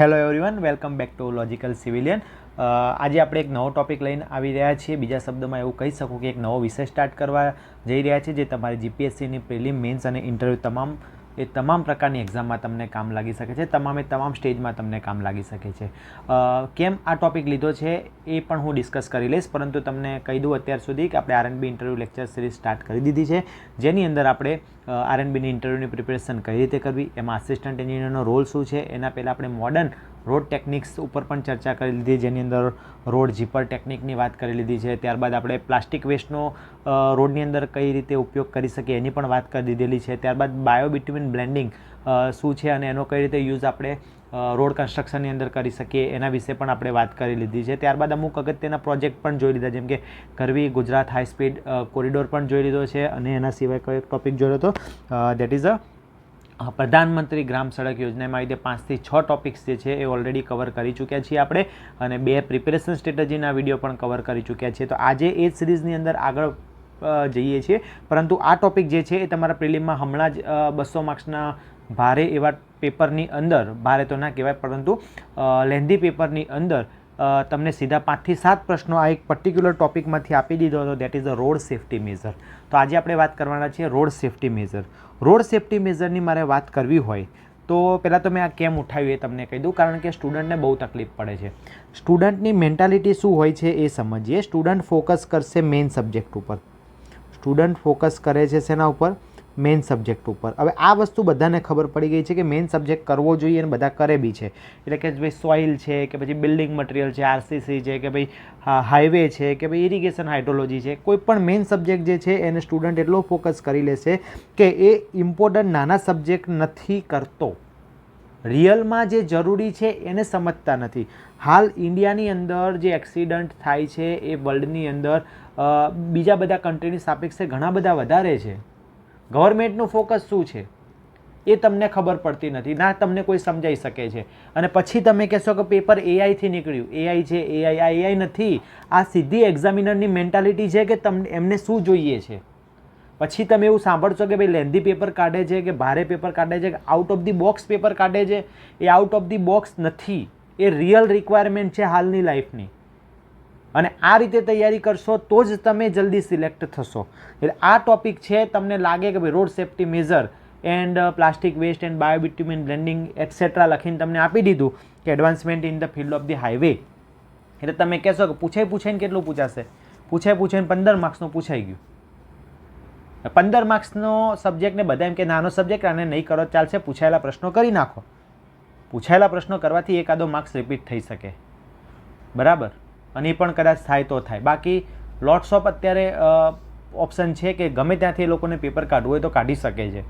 Hello everyone, welcome back to logical civilian. આજે આપણે એક નવો ટોપિક લઈને આવી રહ્યા છીએ. બીજા શબ્દોમાં એવું કહી શકું કે એક નવો વિષય સ્ટાર્ટ કરવા જઈ રહ્યા છે જે તમારી જીપીએસસીની પ્રિલિમ, મેન્સ અને ઇન્ટરવ્યૂ તમામ પ્રકારની એક્ઝામમાં તમને કામ લાગી શકે છે. તમામ સ્ટેજમાં તમને કામ લાગી શકે છે. કેમ આ ટોપિક લીધો છે એ પણ હું ડિસ્કસ કરી લઈશ, પરંતુ તમને કહી દઉં અત્યાર સુધી કે આપણે RNB interview lecture series start કરી દીધી છે, જેની અંદર આપણે આરએનબીની ઇન્ટરવ્યૂની પ્રિપેરેશન કઈ રીતે કરવી, એમાં આસિસ્ટન્ટ એન્જિનિયરનો રોલ શું છે, એના પહેલાં આપણે મોડર્ન રોડ ટેકનિક્સ ઉપર પણ ચર્ચા કરી લીધી, જેની અંદર રોડ જીપર ટેકનિકની વાત કરી લીધી છે. ત્યારબાદ આપણે પ્લાસ્ટિક વેસ્ટનો રોડની અંદર કઈ રીતે ઉપયોગ કરી શકીએ એની પણ વાત કરી દીધેલી છે. ત્યારબાદ બાયો બિટ્યુમિન બ્લેન્ડિંગ શું છે અને એનો કઈ રીતે યુઝ આપણે રોડ કન્સ્ટ્રક્શનની અંદર કરી શકીએ એના વિશે પણ આપણે વાત કરી લીધી છે. ત્યારબાદ અમુક અગત્યના પ્રોજેક્ટ પણ જોઈ લીધા, જેમ કે કરવી ગુજરાત હાઈ સ્પીડ કોરિડોર પણ જોઈ લીધો છે, અને એના સિવાય કયો એક ટોપિક જોયો હતો, દેટ ઇઝ પ્રધાનમંત્રી ગ્રામ સડક યોજનામાં આવી રીતે 5 થી 6 ટોપિક્સ જે છે એ ઓલરેડી કવર કરી ચૂક્યા છીએ આપણે, અને 2 પ્રિપેરેશન સ્ટ્રેટેજીના વિડીયો પણ કવર કરી ચૂક્યા છીએ. તો આજે એ જ સિરીઝની અંદર આગળ જઈએ છીએ, પરંતુ આ ટોપિક જે છે એ તમારા પ્રિલિમમાં હમણાં જ 200 માર્ક્સના ભારે એવા પેપરની અંદર, ભારે તો ના કહેવાય પરંતુ લેન્ધી પેપરની અંદર તમને સીધા 5 થી 7 પ્રશ્નો આ એક પર્ટિક્યુલર ટોપિકમાંથી આપી દીધો હતો, that is a road safety measure. તો આજે આપણે વાત કરવાના છીએ road safety measure. Road safety મેઝરની મારે વાત કરવી હોય તો પહેલાં તો મેં આ કેમ ઉઠાવ્યું એ તમને કહી દઉં, કારણ કે સ્ટુડન્ટને બહુ તકલીફ પડે છે. સ્ટુડન્ટની મેન્ટાલિટી શું હોય છે એ સમજીએ. સ્ટુડન્ટ ફોકસ કરશે મેઇન સબ્જેક્ટ ઉપર. સ્ટુડન્ટ ફોકસ કરે છે શેના ઉપર? મેઇન સબ્જેક્ટ ઉપર. હવે આ વસ્તુ બધાને ખબર પડી ગઈ છે કે મેઇન સબ્જેક્ટ કરવો જોઈએ, અને બધા કરે બી છે. એટલે કે ભાઈ સોઇલ છે, કે પછી બિલ્ડિંગ મટીરિયલ છે, આરસીસી છે, કે ભાઈ હાઈવે છે, કે ભાઈ ઇરિગેશન હાઇડ્રોલોજી છે, કોઈ પણ મેઇન સબ્જેક્ટ જે છે એને સ્ટુડન્ટ એટલો ફોકસ કરી લેશે કે એ ઇમ્પોર્ટન્ટ નાના સબ્જેક્ટ નથી કરતો. રિયલમાં જે જરૂરી છે એને સમજતા નથી. હાલ ઇન્ડિયાની અંદર જે એક્સિડન્ટ થાય છે એ વર્લ્ડની અંદર બીજા બધા કન્ટ્રીની સાપેક્ષે ઘણા બધા વધારે છે. ગવર્મેન્ટનું ફોકસ શું છે એ તમને ખબર પડતી નથી, ના તમને કોઈ સમજાઈ શકે છે. અને પછી તમે કહેશો કે પેપર એઆઈથી નીકળ્યું. એઆઈ છે, એઆઈ નથી. આ સીધી એક્ઝામિનરની મેન્ટાલિટી છે કે તમને એમને શું જોઈએ છે. પછી તમે એવું સાંભળશો કે ભાઈ લેન્ધી પેપર કાઢે છે, કે ભારે પેપર કાઢે છે, કે out of the box paper કાઢે છે. એ આઉટ ઓફ ધી બોક્સ નથી, એ રિયલ રિક્વાયરમેન્ટ છે હાલની લાઈફની. અને આ રીતે તૈયારી કરશો તો જ તમે જલ્દી સિલેક્ટ થશો. એટલે આ ટોપિક છે, તમને લાગે કે ભાઈ road safety measure and plastic waste and biobitumen blending etcetera લખીને તમને આપી દીધું કે advancement in the field of the highway. એટલે તમે કહેશો કે પૂછાઈને કેટલું પૂછાશે? પૂછાઈને 15 માર્ક્સનું પૂછાઈ ગયું. 15 માર્ક્સનો સબ્જેક્ટને બધા એમ કે નાનો સબ્જેક્ટ, આને નહીં કરો ચાલશે, પૂછાયેલા પ્રશ્નો કરી નાખો. પૂછાયેલા પ્રશ્નો કરવાથી એકાદો માર્ક્સ રિપીટ થઈ શકે, બરાબર, અને એ પણ કદાચ થાય તો થાય. બાકી લોટ્સ ઓફ અત્યારે ઓપ્શન છે કે ગમે ત્યાંથી એ લોકોને પેપર કાઢવું હોય તો કાઢી શકે છે,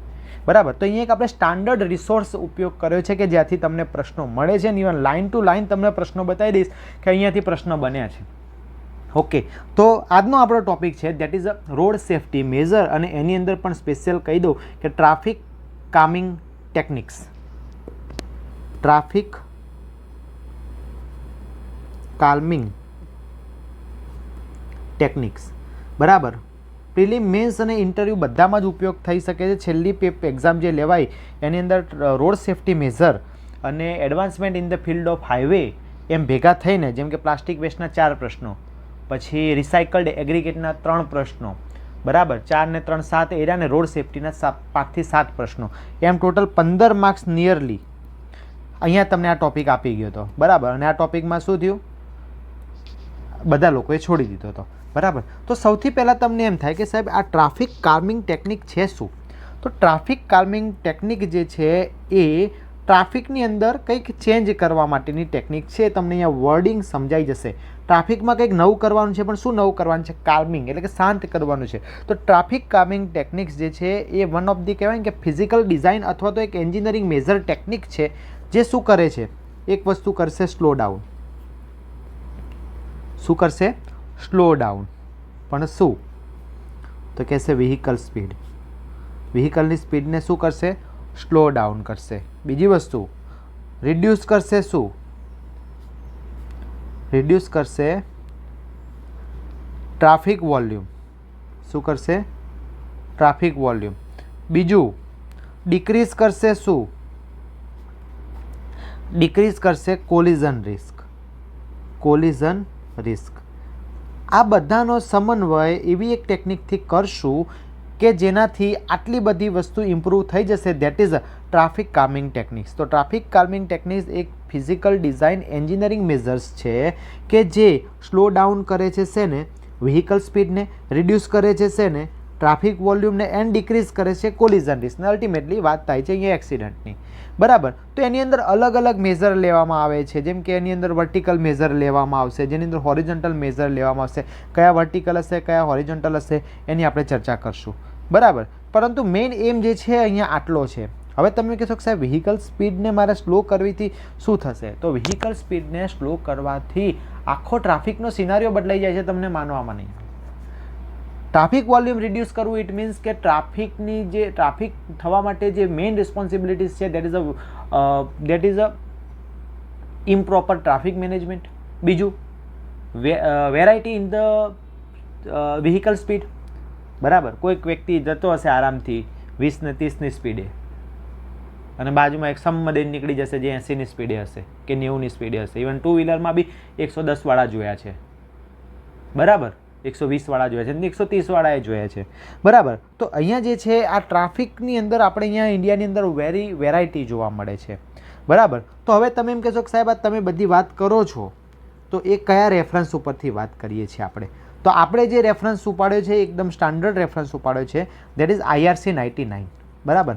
બરાબર. તો અહીંયા એક આપણે સ્ટાન્ડર્ડ રિસોર્સ ઉપયોગ કર્યો છે કે જ્યાંથી તમને પ્રશ્નો મળે છે. ઇવન લાઇન ટુ લાઇન તમને પ્રશ્નો બતાવી દઈશ કે અહીંયાથી પ્રશ્નો બન્યા છે. ઓકે, તો આજનો આપણો ટોપિક છે that is a road safety measure, અને એની અંદર પણ સ્પેશિયલ કહી દઉં કે traffic calming techniques. Traffic calming techniques, બરાબર. પ્રિલિમ, મેન્સ અને ઇન્ટરવ્યૂ બધામાં જ ઉપયોગ થઈ શકે છે. છેલ્લી એક્ઝામ જે લેવાય એની અંદર રોડ સેફ્ટી મેઝર અને advancement in the field of highway એમ ભેગા થઈને, જેમ કે પ્લાસ્ટિક વેસ્ટના 4 પ્રશ્નો, પછી રિસાયકલ્ડ એગ્રીગેટના 3 પ્રશ્નો, બરાબર, 4 ને 3 7 એરિયા, અને રોડ સેફ્ટીના 5 થી 7 પ્રશ્નો, એમ ટોટલ 15 માર્ક્સ નિયરલી અહીંયા તમને આ ટોપિક આપી ગયો હતો, બરાબર. અને આ ટોપિકમાં શું થયું? બધા લોકોએ છોડી દીધો હતો, બરાબર. તો સૌથી પહેલાં તમને એમ થાય કે સાહેબ આ ટ્રાફિક કાલ્મિંગ ટેકનિક છે શું? તો ટ્રાફિક કાલ્મિંગ ટેકનિક જે છે એ ટ્રાફિકની અંદર કંઈક ચેન્જ કરવા માટેની ટેકનિક છે. તમને અહીંયા વર્ડિંગ સમજાઈ જશે. ટ્રાફિકમાં કંઈક નવું કરવાનું છે, પણ શું નવું કરવાનું છે? કાલ્મિંગ, એટલે કે શાંત કરવાનું છે. તો ટ્રાફિક કાલ્મિંગ ટેકનિક્સ જે છે એ વન ઓફ ધી કહેવાય કે ફિઝિકલ ડિઝાઇન અથવા તો એક એન્જિનિયરિંગ મેઝર ટેકનિક છે, જે શું કરે છે? એક વસ્તુ કરશે, સ્લો ડાઉન. શું કરશે? Slow down. પણ શું? તો કહેશે વ્હીકલ સ્પીડ. વ્હીકલની સ્પીડને શું કરશે? સ્લો ડાઉન કરશે. બીજી વસ્તુ રિડ્યુસ કરશે. શું રિડ્યુસ કરશે? Traffic volume. શું કરશે? Traffic volume. બીજું ડિક્રીઝ કરશે. શું? ડિક્રીઝ કરશે કોલિઝન રિસ્ક. કોલિઝન રિસ્ક આ બધાનો સમન્વય એવી એક ટેકનિકથી કરશું કે જેનાથી આટલી બધી વસ્તુ ઇમ્પ્રૂવ થઈ જશે. That is traffic calming techniques. તો ટ્રાફિક કામિંગ ટેકનિક્સ એક ફિઝિકલ ડિઝાઇન એન્જિનિયરિંગ મેઝર્સ છે કે જે સ્લો ડાઉન કરે છે શેને, વ્હીકલ સ્પીડને, રિડ્યુસ કરે છે શેને, ટ્રાફિક વોલ્યુમને, એન્ડ ડિક્રીઝ કરે છે કોલિઝન રિસ્કને. અલ્ટિમેટલી વાત થાય છે અહીંયા એક્સિડન્ટની. બરાબર. તો એની અંદર અલગ અલગ મેઝર લેવામાં આવે છે. જેમ કે એની અંદર વર્ટિકલ મેઝર લેવામાં આવશે, જેની અંદર હોરિઝોન્ટલ મેઝર લેવામાં આવશે. કયા વર્ટિકલ હશે, કયા હોરિઝોન્ટલ હશે, એની આપણે ચર્ચા કરશું. બરાબર. પરંતુ મેઇન એમ જે છે અહીંયા આટલો છે. હવે તમે કહેશો કે સાહેબ વ્હીકલ સ્પીડને મારે સ્લો કરવીથી શું થશે? તો વ્હીકલ સ્પીડને સ્લો કરવાથી આખો ટ્રાફિકનો સિનારીઓ બદલાઈ જાય છે, તમને માનવામાં નહીં. ટ્રાફિક વોલ્યુમ રિડ્યુસ કરવું ઇટ મીન્સ કે ટ્રાફિકની જે ટ્રાફિક થવા માટે જે મેઇન રિસ્પોન્સિબિલિટીઝ છે that is a improper traffic management. બીજું variety in the vehicle speed. બરાબર. કોઈક વ્યક્તિ જતો હશે આરામથી 20 ને 30ની સ્પીડે અને બાજુમાં એક સમમદેન નીકળી જશે જે 80ની સ્પીડે હશે કે 90ની સ્પીડે હશે. ઇવન ટુ વ્હીલરમાં બી 110 વાળા જોયા છે. બરાબર. 120 વાળા જોયા છે, 130 વાળાએ જોયા છે. બરાબર. તો અહીંયા જે છે આ ટ્રાફિકની અંદર આપણે અહીંયા ઇન્ડિયાની અંદર વેરાયટી જોવા મળે છે. બરાબર. તો હવે તમે એમ કહેશો કે સાહેબ આ તમે બધી વાત કરો છો તો એ કયા રેફરન્સ ઉપરથી વાત કરીએ છીએ આપણે? તો આપણે જે રેફરન્સ ઉપાડ્યો છે એકદમ સ્ટાન્ડર્ડ રેફરન્સ ઉપાડ્યો છે, દેટ ઇઝ IRC 99. બરાબર.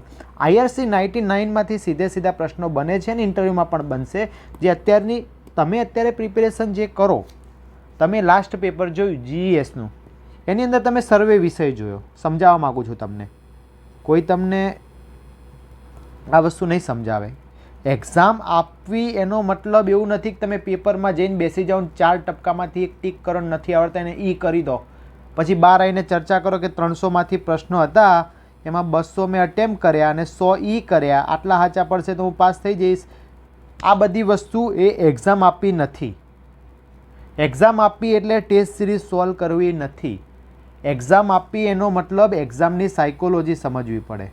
IRC 99માંથી સીધા પ્રશ્નો બને છે અને ઇન્ટરવ્યૂમાં પણ બનશે. જે તમે અત્યારે પ્રિપેરેશન જે કરો, તમે લાસ્ટ પેપર જોયું GESનું, એની અંદર તમે સર્વે વિષય જોયો. સમજાવવા માગું છું તમને, કોઈ તમને આ વસ્તુ નહીં સમજાવે. એક્ઝામ આપવી એનો મતલબ એવું નથી કે તમે પેપરમાં જઈને બેસી જાઓ, 4 ટપકામાંથી એક ટીક કરો, નથી આવડતા એને ઈ કરી દો, પછી બહાર આવીને ચર્ચા કરો કે 300માંથી પ્રશ્નો હતા એમાં 200 મેં અટેમ્પ કર્યા અને 100 ઈ કર્યા, આટલા સાચા પડશે તો હું પાસ થઈ જઈશ. આ બધી વસ્તુ એ એક્ઝામ આપવી નથી. એક્ઝામ આપવી એટલે ટેસ્ટ સિરીઝ સોલ્વ કરવી નથી. એક્ઝામ આપવી એનો મતલબ એક્ઝામની સાયકોલોજી સમજવી પડે,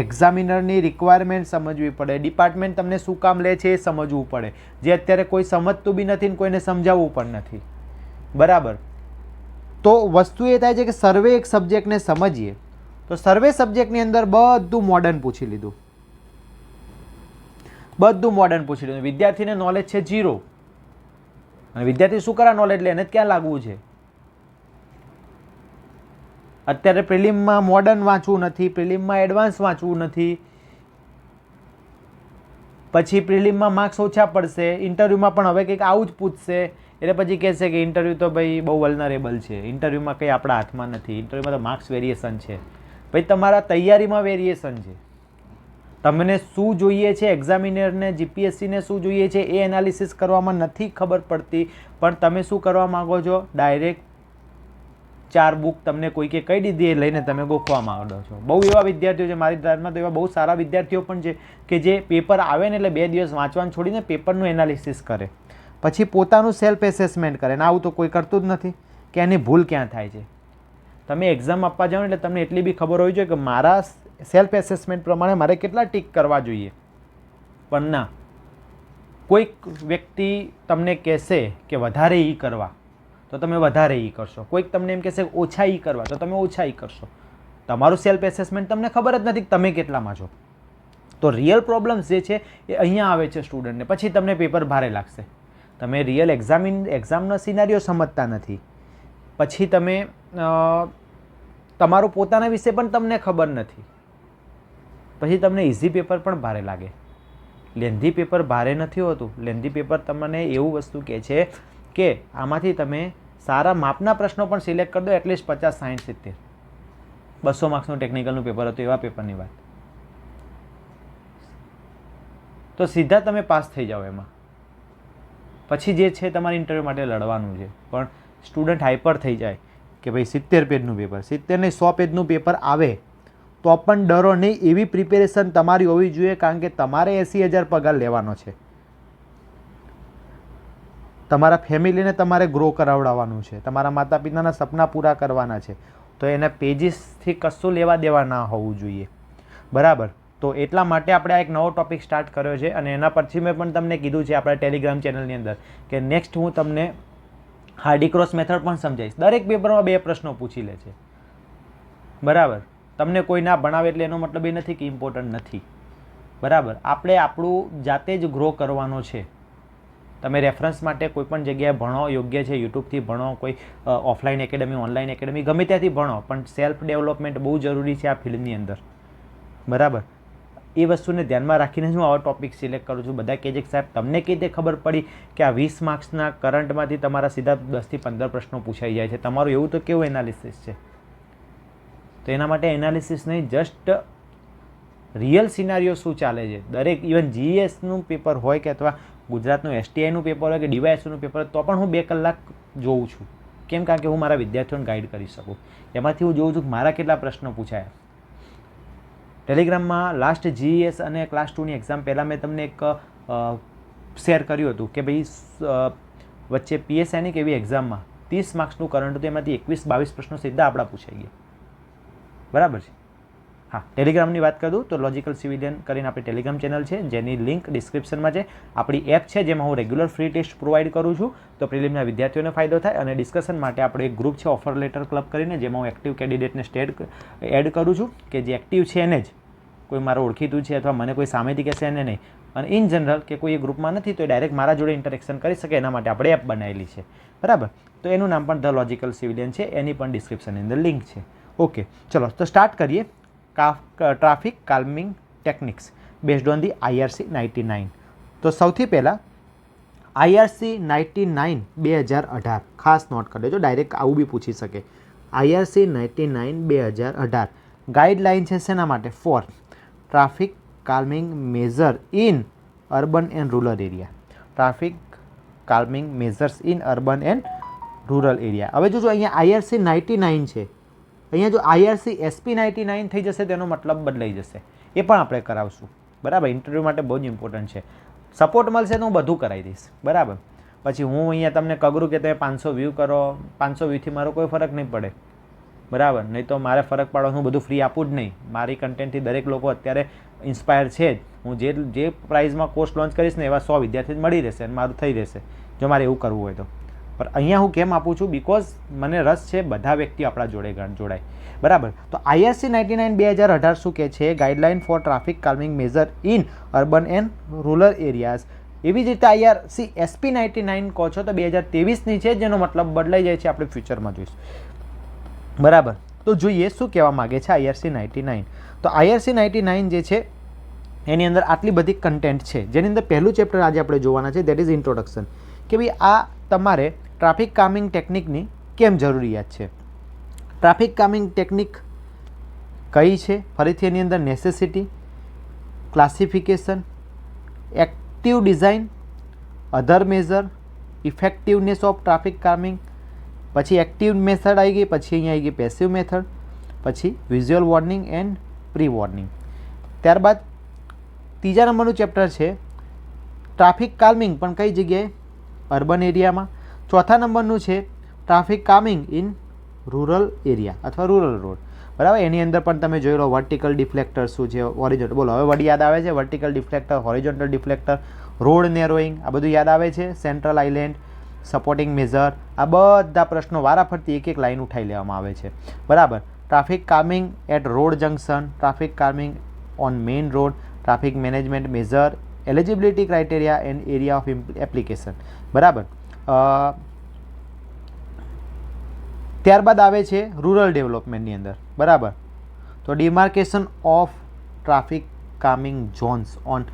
એક્ઝામિનરની રિક્વાયરમેન્ટ સમજવી પડે, ડિપાર્ટમેન્ટ તમને શું કામ લે છે એ સમજવું પડે, જે અત્યારે કોઈ સમજતું બી નથી ને કોઈને સમજાવવું પણ નથી. બરાબર. તો વસ્તુ એ થાય છે કે સર્વે એક સબ્જેક્ટને સમજીએ તો સર્વે સબ્જેક્ટની અંદર બધું મોડર્ન પૂછી લીધું. વિદ્યાર્થીને નોલેજ છે 0 અને વિદ્યાર્થી શું કરે નોલેજ લે, એને ક્યાં લાગવું છે? અત્યારે પ્રિલિમમાં મોડર્ન વાંચવું નથી, પ્રિલિમમાં એડવાન્સ વાંચવું નથી, પછી પ્રિલિમમાં માર્ક્સ ઓછા પડશે, ઇન્ટરવ્યૂમાં પણ હવે કંઈક આવું જ પૂછશે, એટલે પછી કહેશે કે ઇન્ટરવ્યૂ તો ભાઈ બહુ વલ્નરેબલ છે, ઇન્ટરવ્યૂમાં કંઈ આપણા હાથમાં નથી, ઇન્ટરવ્યૂમાં તો માર્ક્સ વેરિએશન છે. ભાઈ તમારા તૈયારીમાં વેરિએશન છે. તમને શું જોઈએ છે, એક્ઝામિનરને GPSCને શું જોઈએ છે એ એનાલિસિસ કરવામાં નથી ખબર પડતી, પણ તમે શું કરવા માગો છો? ડાયરેક્ટ 4 બુક તમને કોઈકે કહી દીધી એ લઈને તમે ગોખવા માંગો છો. બહુ એવા વિદ્યાર્થીઓ છે મારી ધ્યાનમાં, તો એવા બહુ સારા વિદ્યાર્થીઓ પણ છે કે જે પેપર આવે ને એટલે 2 દિવસ વાંચવાનું છોડીને પેપરનું એનાલિસિસ કરે, પછી પોતાનું સેલ્ફ એસેસમેન્ટ કરે. ને આવું તો કોઈ કરતું જ નથી કે એની ભૂલ ક્યાં થાય છે. તમે એક્ઝામ આપવા જાઓ એટલે તમને એટલી બી ખબર હોવી જોઈએ કે મારા સેલ્ફ એસેસમેન્ટ પ્રમાણે મારે કેટલા ટીક કરવા જોઈએ. પણ ના, કોઈક વ્યક્તિ તમને કહેશે કે વધારે ઈ કરવા તો તમે વધારે ઈ કરશો, કોઈક તમને એમ કહેશે ઓછા ઈ કરવા તો તમે ઓછા ઈ કરશો. તમારું સેલ્ફ એસેસમેન્ટ તમને ખબર જ નથી કે તમે કેટલામાં છો. તો રિયલ પ્રોબ્લેમ્સ જે છે એ અહીંયા આવે છે સ્ટુડન્ટને, પછી તમને પેપર ભારે લાગશે. તમે રિયલ એક્ઝામનો સિનારીઓ સમજતા નથી, પછી તમે તમારું પોતાના વિશે પણ તમને ખબર નથી, પછી તમને ઇઝી પેપર પણ ભારે લાગે. લેન્ધી પેપર ભારે નથી હોતું. લેન્ધી પેપર તમને એવું વસ્તુ કહે છે કે આમાંથી તમે સારા માપના પ્રશ્નો પણ સિલેક્ટ કરી દો, એટલીસ્ટ 50, 60, 70, 200 માર્ક્સનું ટેકનિકલનું પેપર હતું એવા પેપરની વાત, તો સીધા તમે પાસ થઈ જાઓ એમાં. પછી જે છે તમારે ઇન્ટરવ્યૂ માટે લડવાનું છે. પણ સ્ટુડન્ટ હાઈપર થઈ જાય કે ભાઈ 70 પેજનું પેપર, 70 નહીં 100 પેજનું પેપર આવે તો પણ ડરો નહીં. એવી પ્રિપેરેશન તમારી હોવી જોઈએ, કારણ કે તમારે 80,000 પગાર લેવાનો છે. તમારા ફેમિલીને તમારે ગ્રો કરાવડાવવાનું છે, તમારા માતા પિતાના સપના પૂરા કરવાના છે, તો એના પેજીસથી કશું લેવા દેવા ના હોવું જોઈએ. બરાબર. તો એટલા માટે આપણે આ એક નવો ટોપિક સ્ટાર્ટ કર્યો છે અને એના પછી મેં પણ તમને કીધું છે આપણા ટેલિગ્રામ ચેનલની અંદર કે નેક્સ્ટ હું તમને હાર્ડી ક્રોસ મેથડ પણ સમજાવીશ. દરેક પેપરમાં 2 પ્રશ્નો પૂછી લે છે, બરાબર. તમને કોઈ ના ભણાવે એટલે એનો મતલબ એ નથી કે ઇમ્પોર્ટન્ટ નથી, બરાબર. આપણે આપણું જાતે જ ગ્રો કરવાનો છે. તમે રેફરન્સ માટે કોઈ પણ જગ્યાએ ભણો, યોગ્ય છે. યુટ્યુબથી ભણો, કોઈ ઓફલાઈન એકેડમી, ઓનલાઈન એકેડમી, ગમે ત્યાંથી ભણો, પણ સેલ્ફ ડેવલપમેન્ટ બહુ જરૂરી છે આ ફિલ્ડની અંદર, બરાબર. એ વસ્તુને ધ્યાનમાં રાખીને હું આવા ટોપિક સિલેક્ટ કરું છું. બધા કહે છે કે સાહેબ તમને કઈ રીતે ખબર પડી કે આ 20 માર્ક્સના કરંટમાંથી તમારા સીધા 10 થી 15 પ્રશ્નો પૂછાઈ જાય છે? તમારું એવું તો કેવું એનાલિસિસ છે? તો એના માટે એનાલિસિસ નહીં, જસ્ટ રિયલ સિનારીઓ શું ચાલે છે. દરેક ઇવન જીએસનું પેપર હોય કે અથવા ગુજરાતનું એસટીઆઈનું પેપર હોય કે ડીવાયએસનું પેપર હોય તો પણ હું 2 કલાક જોઉં છું. કેમ? કારણ કે હું મારા વિદ્યાર્થીઓને ગાઈડ કરી શકું. એમાંથી હું જોઉં છું કે મારા કેટલા પ્રશ્નો પૂછાયા. ટેલિગ્રામમાં લાસ્ટ જીએસ અને ક્લાસ 2ની એક્ઝામ પહેલાં મેં તમને એક શેર કર્યું હતું કે ભાઈ વચ્ચે પીએસઆઈની કે એવી એક્ઝામમાં 30 માર્ક્સનું કરંટ હતું, એમાંથી 21-22 પ્રશ્નો સીધા આપણા પૂછાઈ ગયા, બરાબર છે. હા, ટેલિગ્રામની વાત કરું તો લોજિકલ સિવિલિયન કરીને આપણી ટેલિગ્રામ ચેનલ છે, જેની લિંક ડિસ્ક્રિપ્શનમાં છે. આપણી એપ છે જેમાં હું રેગ્યુલર ફ્રી ટેસ્ટ પ્રોવાઈડ કરું છું, તો પ્રિલિમના વિદ્યાર્થીઓને ફાયદો થાય. અને ડિસ્કશન માટે આપણે એક ગ્રુપ છે ઓફર લેટર ક્લબ કરીને, જેમાં હું એક્ટિવ કેન્ડિડેટને એડ કરું છું, કે જે એક્ટિવ છે એને જ, કોઈ મારો ઓળખીતું છે અથવા મને કોઈ સામેથી કહેશે એને નહીં. અને ઇન જનરલ કે કોઈ એ ગ્રુપમાં નથી તો ડાયરેક્ટ મારા જોડે ઇન્ટરેક્શન કરી શકે, એના માટે આપણે એપ બનાવેલી છે, બરાબર. તો એનું નામ પણ ધ લોજિકલ સિવિલિયન છે, એની પણ ડિસ્ક્રિપ્શનની અંદર લિંક છે. ઓકે, ચલો તો સ્ટાર્ટ કરીએ. Traffic calming techniques based on the IRC 99. તો સૌથી પહેલાં IRC 99 2018 ખાસ નોટ કરી દેજો, ડાયરેક્ટ આવું બી પૂછી શકે. IRC 99 2018 ગાઈડલાઇન છે શેના માટે? For traffic calming measure in urban and rural area. Traffic calming measures in urban and rural area. હવે જો અહીંયા IRC 99 છે, અહીંયા જો IRC SP 99 થઈ જશે તેનો મતલબ બદલાઈ જશે. એ પણ આપણે કરાવશું, બરાબર. ઇન્ટરવ્યૂ માટે બહુ જ ઇમ્પોર્ટન્ટ છે. સપોર્ટ મળશે તો હું બધું કરાવી દઈશ, બરાબર. પછી હું અહીંયા તમને કગરું કે તમે 500 વ્યૂ કરો, 500 વ્યૂથી મારો કોઈ ફરક નહીં પડે, બરાબર. નહીં તો મારે ફરક પાડવાનું, હું બધું ફ્રી આપું જ નહીં. મારી કન્ટેન્ટથી દરેક લોકો અત્યારે ઇન્સ્પાયર છે જ. હું જે પ્રાઇઝમાં કોર્સ લોન્ચ કરીશ ને એવા 100 વિદ્યાર્થી મળી રહેશે અને મારું થઈ રહેશે, જો મારે એવું કરવું હોય તો. પણ અહીંયા હું કેમ આપું છું? બિકોઝ મને રસ છે બધા વ્યક્તિઓ આપણા જોડે જોડાય, બરાબર. તો IRC 99 2018 શું કહે છે? Guideline for traffic calming measure in urban and rural areas. એવી જ રીતે IRC SP 99 કહો છો તો 2023ની છે, જેનો મતલબ બદલાઈ જાય છે, આપણે ફ્યુચરમાં જોઈશું, બરાબર. તો જોઈએ શું કહેવા માગે છે IRC 99. તો IRC 99 જે છે એની અંદર આટલી બધી કન્ટેન્ટ છે, જેની અંદર પહેલું ચેપ્ટર આજે આપણે જોવાના છે, દેટ ઇઝ ઇન્ટ્રોડક્શન. કે ભાઈ આ તમારે ટ્રાફિક કામિંગ ટેકનિકની કેમ જરૂરિયાત છે, ટ્રાફિક કામિંગ ટેકનિક કઈ છે, ફરીથી એની અંદર necessity, classification, active design, other measure, effectiveness of traffic calming, પછી એક્ટિવ મેથડ આવી ગઈ, પછી અહીંયા આવી ગઈ પેસિવ મેથડ, પછી visual warning and pre warning. ત્યારબાદ ત્રીજા નંબરનું ચેપ્ટર છે ટ્રાફિક કાલ્મિંગ, પણ કઈ જગ્યાએ? અર્બન એરિયામાં. ચોથા નંબરનું છે traffic calming in rural area અથવા રૂરલ રોડ, બરાબર. એની અંદર પણ તમે જોઈ લો વર્ટિકલ ડિફ્લેક્ટર શું છે, હોરિઝોન્ટલ. બોલો હવે વડી યાદ આવે છે? વર્ટિકલ ડિફ્લેક્ટર, હોરિઝોન્ટલ ડિફ્લેક્ટર, રોડ નેરોઈંગ, આ બધું યાદ આવે છે? સેન્ટ્રલ આઇલેન્ડ, સપોર્ટિંગ મેઝર, આ બધા પ્રશ્નો વારાફરતી એક એક લાઈન ઉઠાઈ લેવામાં આવે છે, બરાબર. Traffic calming at road junction, traffic calming on main road, traffic management measure, eligibility criteria and area of application, બરાબર. ત્યારબાદ આવે છે રૂરલ ડેવલપમેન્ટની અંદર, બરાબર. તો demarcation of traffic calming zones on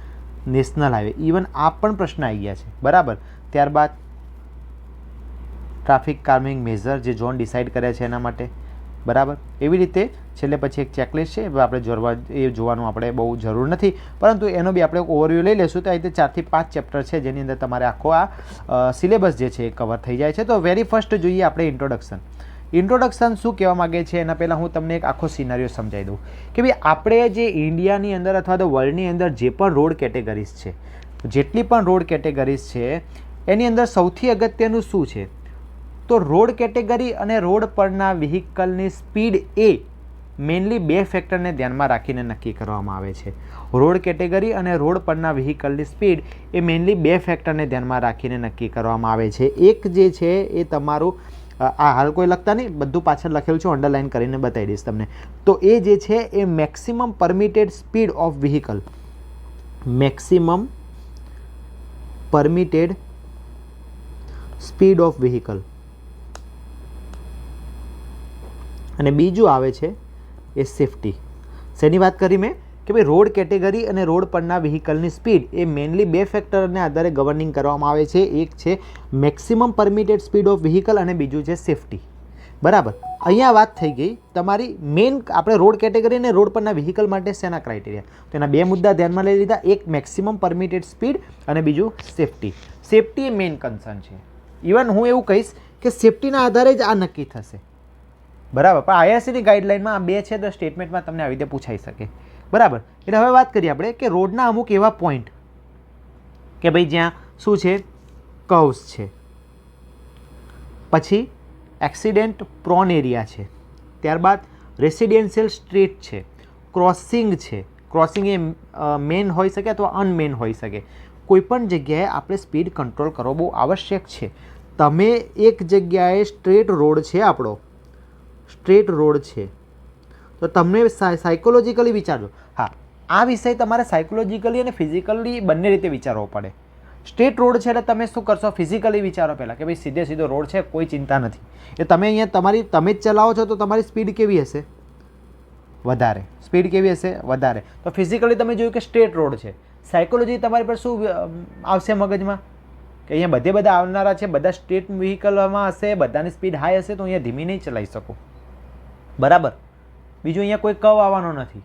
national highway, even આ પણ પ્રશ્ન આવી ગયા છે, બરાબર. ત્યારબાદ ટ્રાફિક કામિંગ મેઝર, જે ઝોન ડિસાઇડ કર્યા છે એના માટે, બરાબર. એવી રીતે છેલ્લે પછી એક ચેકલિસ્ટ છે, આપણે એ જોવાનું આપણે બહુ જરૂર નથી, પરંતુ એનો બી આપણે ઓવરવ્યૂ લઈ લઈશું. તો આ રીતે 4 થી 5 ચેપ્ટર છે, જેની અંદર તમારે આખો આ સિલેબસ જે છે એ કવર થઈ જાય છે. તો વેરી ફર્સ્ટ જોઈએ આપણે ઇન્ટ્રોડક્શન. ઇન્ટ્રોડક્શન શું કહેવા માગે છે એના પહેલાં હું તમને એક આખો સિનારીઓ સમજાવી દઉં કે ભાઈ આપણે જે ઇન્ડિયાની અંદર અથવા તો વર્લ્ડની અંદર જે પણ રોડ કેટેગરીઝ છે, જેટલી પણ રોડ કેટેગરીઝ છે, એની અંદર સૌથી અગત્યનું શું છે? તો રોડ કેટેગરી અને રોડ પરના વ્હીકલની સ્પીડ એ મેઇનલી 2 ફેક્ટરને ધ્યાનમાં રાખીને નક્કી કરવામાં આવે છે. રોડ કેટેગરી અને રોડ પરના વ્હીકલની સ્પીડ એ મેઇનલી 2 ફેક્ટરને ધ્યાનમાં રાખીને નક્કી કરવામાં આવે છે. એક જે છે એ તમારું આ હાલ કોઈ લખતા નહીં, બધું પાછળ લખેલું છે, અંડરલાઇન કરીને બતાવી દઈશ તમને. તો એ જે છે એ maximum permitted speed of vehicle, maximum permitted speed of vehicle, અને બીજું આવે છે એ સેફટી. શેની વાત કરી મેં કે ભાઈ રોડ કેટેગરી અને રોડ પરના વ્હીકલની સ્પીડ એ મેઇનલી 2 ફેક્ટરને આધારે ગવર્નિંગ કરવામાં આવે છે. એક છે maximum permitted speed of vehicle અને બીજું છે સેફટી. બરાબર, અહીંયા વાત થઈ ગઈ તમારી મેઇન. આપણે રોડ કેટેગરી અને રોડ પરના વ્હીકલ માટે શેના ક્રાઇટેરિયા, તો એના 2 મુદ્દા ધ્યાનમાં લઈ લીધા. એક મેક્સિમમ પરમિટેડ સ્પીડ અને બીજું સેફટી. સેફટી એ મેઇન કન્સર્ન છે. ઇવન હું એવું કહીશ કે સેફટીના આધારે જ આ નક્કી થશે. બરાબર, પણ આઈઆરસીની ગાઈડલાઇનમાં આ 2 છે તો સ્ટેટમેન્ટમાં તમને આવી રીતે પૂછાઈ શકે. બરાબર, એટલે હવે વાત કરીએ આપણે કે રોડના અમુક એવા પોઈન્ટ કે ભાઈ જ્યાં શું છે, કર્વ્સ છે, પછી એક્સિડન્ટ પ્રોન એરિયા છે, ત્યારબાદ રેસિડેન્શિયલ સ્ટ્રીટ છે, ક્રોસિંગ છે. ક્રોસિંગ એ મેન હોઈ શકે અથવા અનમેન હોઈ શકે. કોઈપણ જગ્યાએ આપણે સ્પીડ કંટ્રોલ કરવો બહુ આવશ્યક છે. તમે એક જગ્યાએ સ્ટ્રેટ રોડ છે, આપણો સ્ટ્રેટ રોડ છે, તો તમને સાયકોલોજીકલી વિચારજો. હા, આ વિષય તમારે સાયકોલોજીકલી અને ફિઝિકલી બંને રીતે વિચારવો પડે. સ્ટ્રેટ રોડ છે એટલે તમે શું કરશો, ફિઝિકલી વિચારો પહેલાં કે ભાઈ સીધે સીધો રોડ છે, કોઈ ચિંતા નથી. એ તમે અહીંયા તમે જ ચલાવો છો તો તમારી સ્પીડ કેવી હશે, વધારે. સ્પીડ કેવી હશે, વધારે. તો ફિઝિકલી તમે જોયું કે સ્ટ્રેટ રોડ છે. સાયકોલોજી તમારી પર શું આવશે મગજમાં કે અહીંયા બધા આવનારા છે, બધા સ્ટ્રેટ વ્હીકલમાં હશે, બધાની સ્પીડ હાઈ હશે, તો અહીંયા ધીમી નહીં ચલાવી શકો. બરાબર, બીજું અહીંયા કોઈ કર્વ આવવાનો નથી.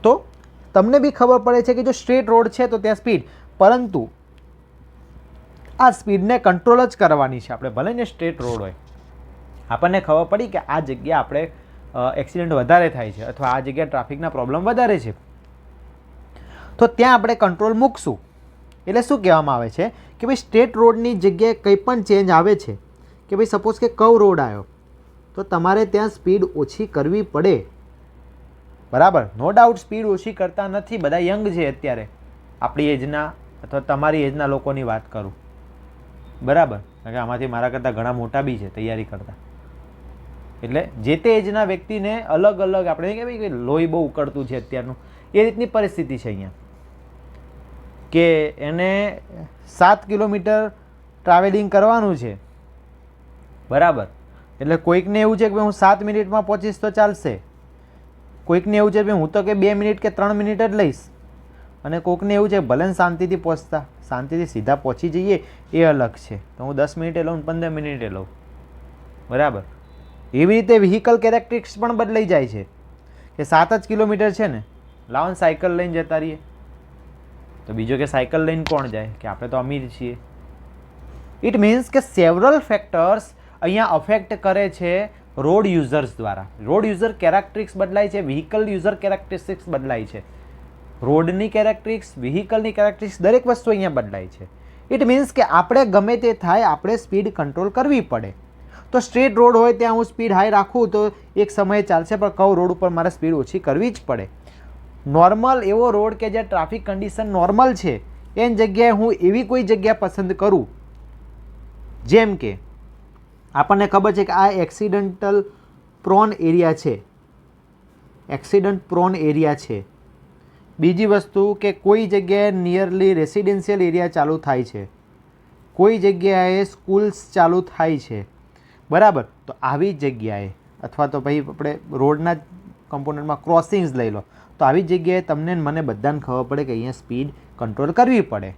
તો તમને બી ખબર પડે છે કે જો સ્ટ્રેટ રોડ છે તો ત્યાં સ્પીડ, પરંતુ આ સ્પીડને કંટ્રોલ જ કરવાની છે આપણે. ભલે ને સ્ટ્રેટ રોડ હોય, આપણને ખબર પડી કે આ જગ્યા આપણે એક્સિડન્ટ વધારે થાય છે અથવા આ જગ્યાએ ટ્રાફિકના પ્રોબ્લેમ વધારે છે, તો ત્યાં આપણે કંટ્રોલ મૂકશું. એટલે શું કહેવામાં આવે છે કે ભાઈ સ્ટ્રેટ રોડની જગ્યાએ કંઈ પણ ચેન્જ આવે છે, કે ભાઈ સપોઝ કે કર્વ રોડ આવ્યો તો તમારે ત્યાં સ્પીડ ઓછી કરવી પડે. બરાબર, નો ડાઉટ સ્પીડ ઓછી કરતા નથી. બધા યંગ છે અત્યારે, આપણી એજના અથવા તમારી એજના લોકોની વાત કરું. બરાબર, કારણ કે આમાંથી મારા કરતાં ઘણા મોટા બી છે તૈયારી કરતા. એટલે જે તે એજના વ્યક્તિને અલગ અલગ આપણે કે ભાઈ લોહી બહુ ઉકળતું છે અત્યારનું, એ રીતની પરિસ્થિતિ છે અહીંયા કે એને 7 કિલોમીટર ટ્રાવેલિંગ કરવાનું છે. બરાબર, એટલે કોઈકને એવું છે કે હું 7 મિનિટમાં પહોંચીશ તો ચાલશે, કોઈકને એવું છે કે હું તો કે 2 મિનિટ કે 3 મિનિટ જ લઈશ, અને કોઈકને એવું છે ભલે શાંતિથી પહોંચતા, શાંતિથી સીધા પહોંચી જઈએ એ અલગ છે, તો હું 10 મિનિટે લઉં, 15 મિનિટે લઉં. બરાબર, એવી રીતે વ્હીકલ કેરેક્ટરિસ્ટિક્સ પણ બદલાઈ જાય છે કે 7 જ કિલોમીટર છે ને, લાવો સાયકલ લઈને જતા રહીએ. તો બીજો કે સાયકલ લઈને કોણ જાય, કે આપણે તો અમીર છીએ. ઇટ મીન્સ કે સેવરલ ફેક્ટર્સ અહીંયા અફેક્ટ કરે છે રોડ યુઝર્સ દ્વારા. રોડ યુઝર કેરેક્ટરિસ્ટિક્સ બદલાય છે, વ્હીકલ યુઝર કેરેક્ટરિસ્ટિક્સ બદલાય છે. રોડની કેરેક્ટરિસ્ટિક્સ, વ્હીકલની કેરેક્ટરિસ્ટિક્સ, દરેક વસ્તુ અહીંયા બદલાય છે. ઇટ મીન્સ કે આપણે ગમે તે થાય આપણે સ્પીડ કંટ્રોલ કરવી પડે. તો સ્ટ્રેટ રોડ હોય ત્યાં હું સ્પીડ હાઈ રાખું તો એક સમયે ચાલશે, પણ કર્વ રોડ ઉપર મારે સ્પીડ ઓછી કરવી જ પડે. નોર્મલ એવો રોડ કે જ્યાં ટ્રાફિક કન્ડિશન નોર્મલ છે એની જગ્યાએ હું એવી કોઈ જગ્યા પસંદ કરું, જેમ કે આપણને ખબર છે કે આ એક્સિડન્ટલ પ્રોન એરિયા છે, એક્સિડન્ટ પ્રોન એરિયા છે. બીજી વસ્તુ કે કોઈ જગ્યાએ નિયરલી રેસિડેન્શિયલ એરિયા ચાલુ થાય છે, કોઈ જગ્યાએ સ્કૂલ્સ ચાલુ થાય છે. બરાબર, તો આવી જગ્યાએ અથવા તો ભાઈ આપણે રોડના કમ્પોનન્ટમાં ક્રોસિંગ્સ લઈ લો, તો આવી જગ્યાએ તમને મને બધાને ખબર પડે કે અહીંયા સ્પીડ કંટ્રોલ કરવી પડે.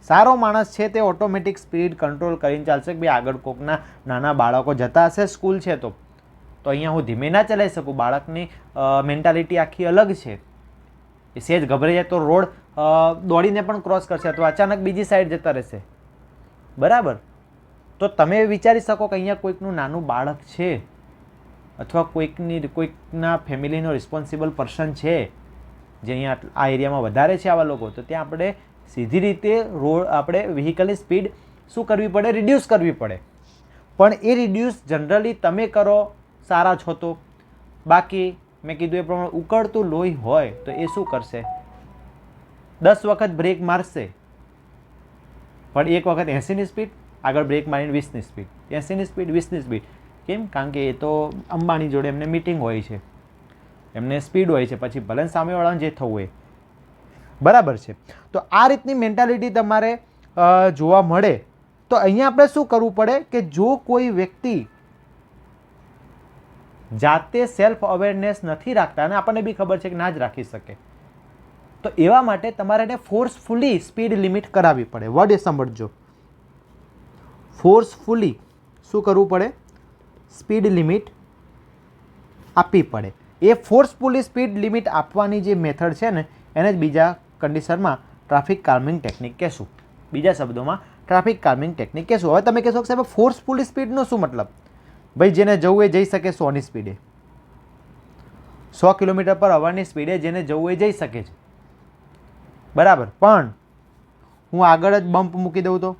સારો માણસ છે તે ઓટોમેટિક સ્પીડ કંટ્રોલ કરીને ચાલશે કે ભાઈ આગળ કોકના નાના બાળકો જતા હશે સ્કૂલ છે તો અહીંયા હું ધીમે ના ચલાવી શકું. બાળકની મેન્ટાલિટી આખી અલગ છે, એ સહેજ ગભરાઈ જાય તો રોડ દોડીને પણ ક્રોસ કરશે અથવા અચાનક બીજી સાઈડ જતા રહેશે. બરાબર, તો તમે વિચારી શકો કે અહીંયા કોઈકનું નાનું બાળક છે અથવા કોઈકના ફેમિલીનો રિસ્પોન્સિબલ પર્સન છે જે અહીંયા આ એરિયામાં વધારે છે આવા લોકો, તો ત્યાં આપણે સીધી રીતે રોડ આપણે વ્હીકલની સ્પીડ શું કરવી પડે, રિડ્યુસ કરવી પડે. પણ એ રિડ્યુસ જનરલી તમે કરો સારા છો તો બાકી મેં કીધું એ પ્રમાણે ઉકળતું લોહી હોય તો એ શું કરશે? 10 વખત બ્રેક મારશે, પણ એક વખત 80ની સ્પીડ, આગળ બ્રેક મારીને 20ની સ્પીડ, 80ની સ્પીડ, 20ની સ્પીડ. કેમ? કારણ કે એ તો અંબાણી જોડે એમને મીટિંગ હોય છે, એમને સ્પીડ હોય છે, પછી ભલે સામેવાળાને જે થવું હોય. બરાબર છે. તો આ રીતની મેન્ટાલિટી તમારે જોવા મળે. તો અહીંયા આપણે શું કરવું પડે કે જો કોઈ વ્યક્તિ જાતે સેલ્ફ અવેરનેસ નથી રાખતા અને આપણને બી ખબર છે કે ના જ રાખી શકે, તો એવા માટે તમારે એને ફોર્સફુલી સ્પીડ લિમિટ કરાવવી પડે. વર્ડ એ સમજજો, ફોર્સફુલી શું કરવું પડે? સ્પીડ લિમિટ આપવી પડે. એ ફોર્સફુલી સ્પીડ લિમિટ આપવાની જે મેથડ છે ને એને જ બીજા કન્ડિશનમાં ટ્રાફિક કાલ્મિંગ ટેકનિક કહેશું. બીજા શબ્દોમાં ટ્રાફિક કાલ્મિંગ ટેકનિક કહેશું. હવે તમે કહેશો કે સાહેબ ફોર્સફુલી સ્પીડનો શું મતલબ? ભાઈ જેને જવું એ જઈ શકે 100ની સ્પીડે, 100 કિલોમીટર પર અવરની સ્પીડે જેને જવું એ જઈ શકે છે. બરાબર, પણ હું આગળ જ બમ્પ મૂકી દઉં તો,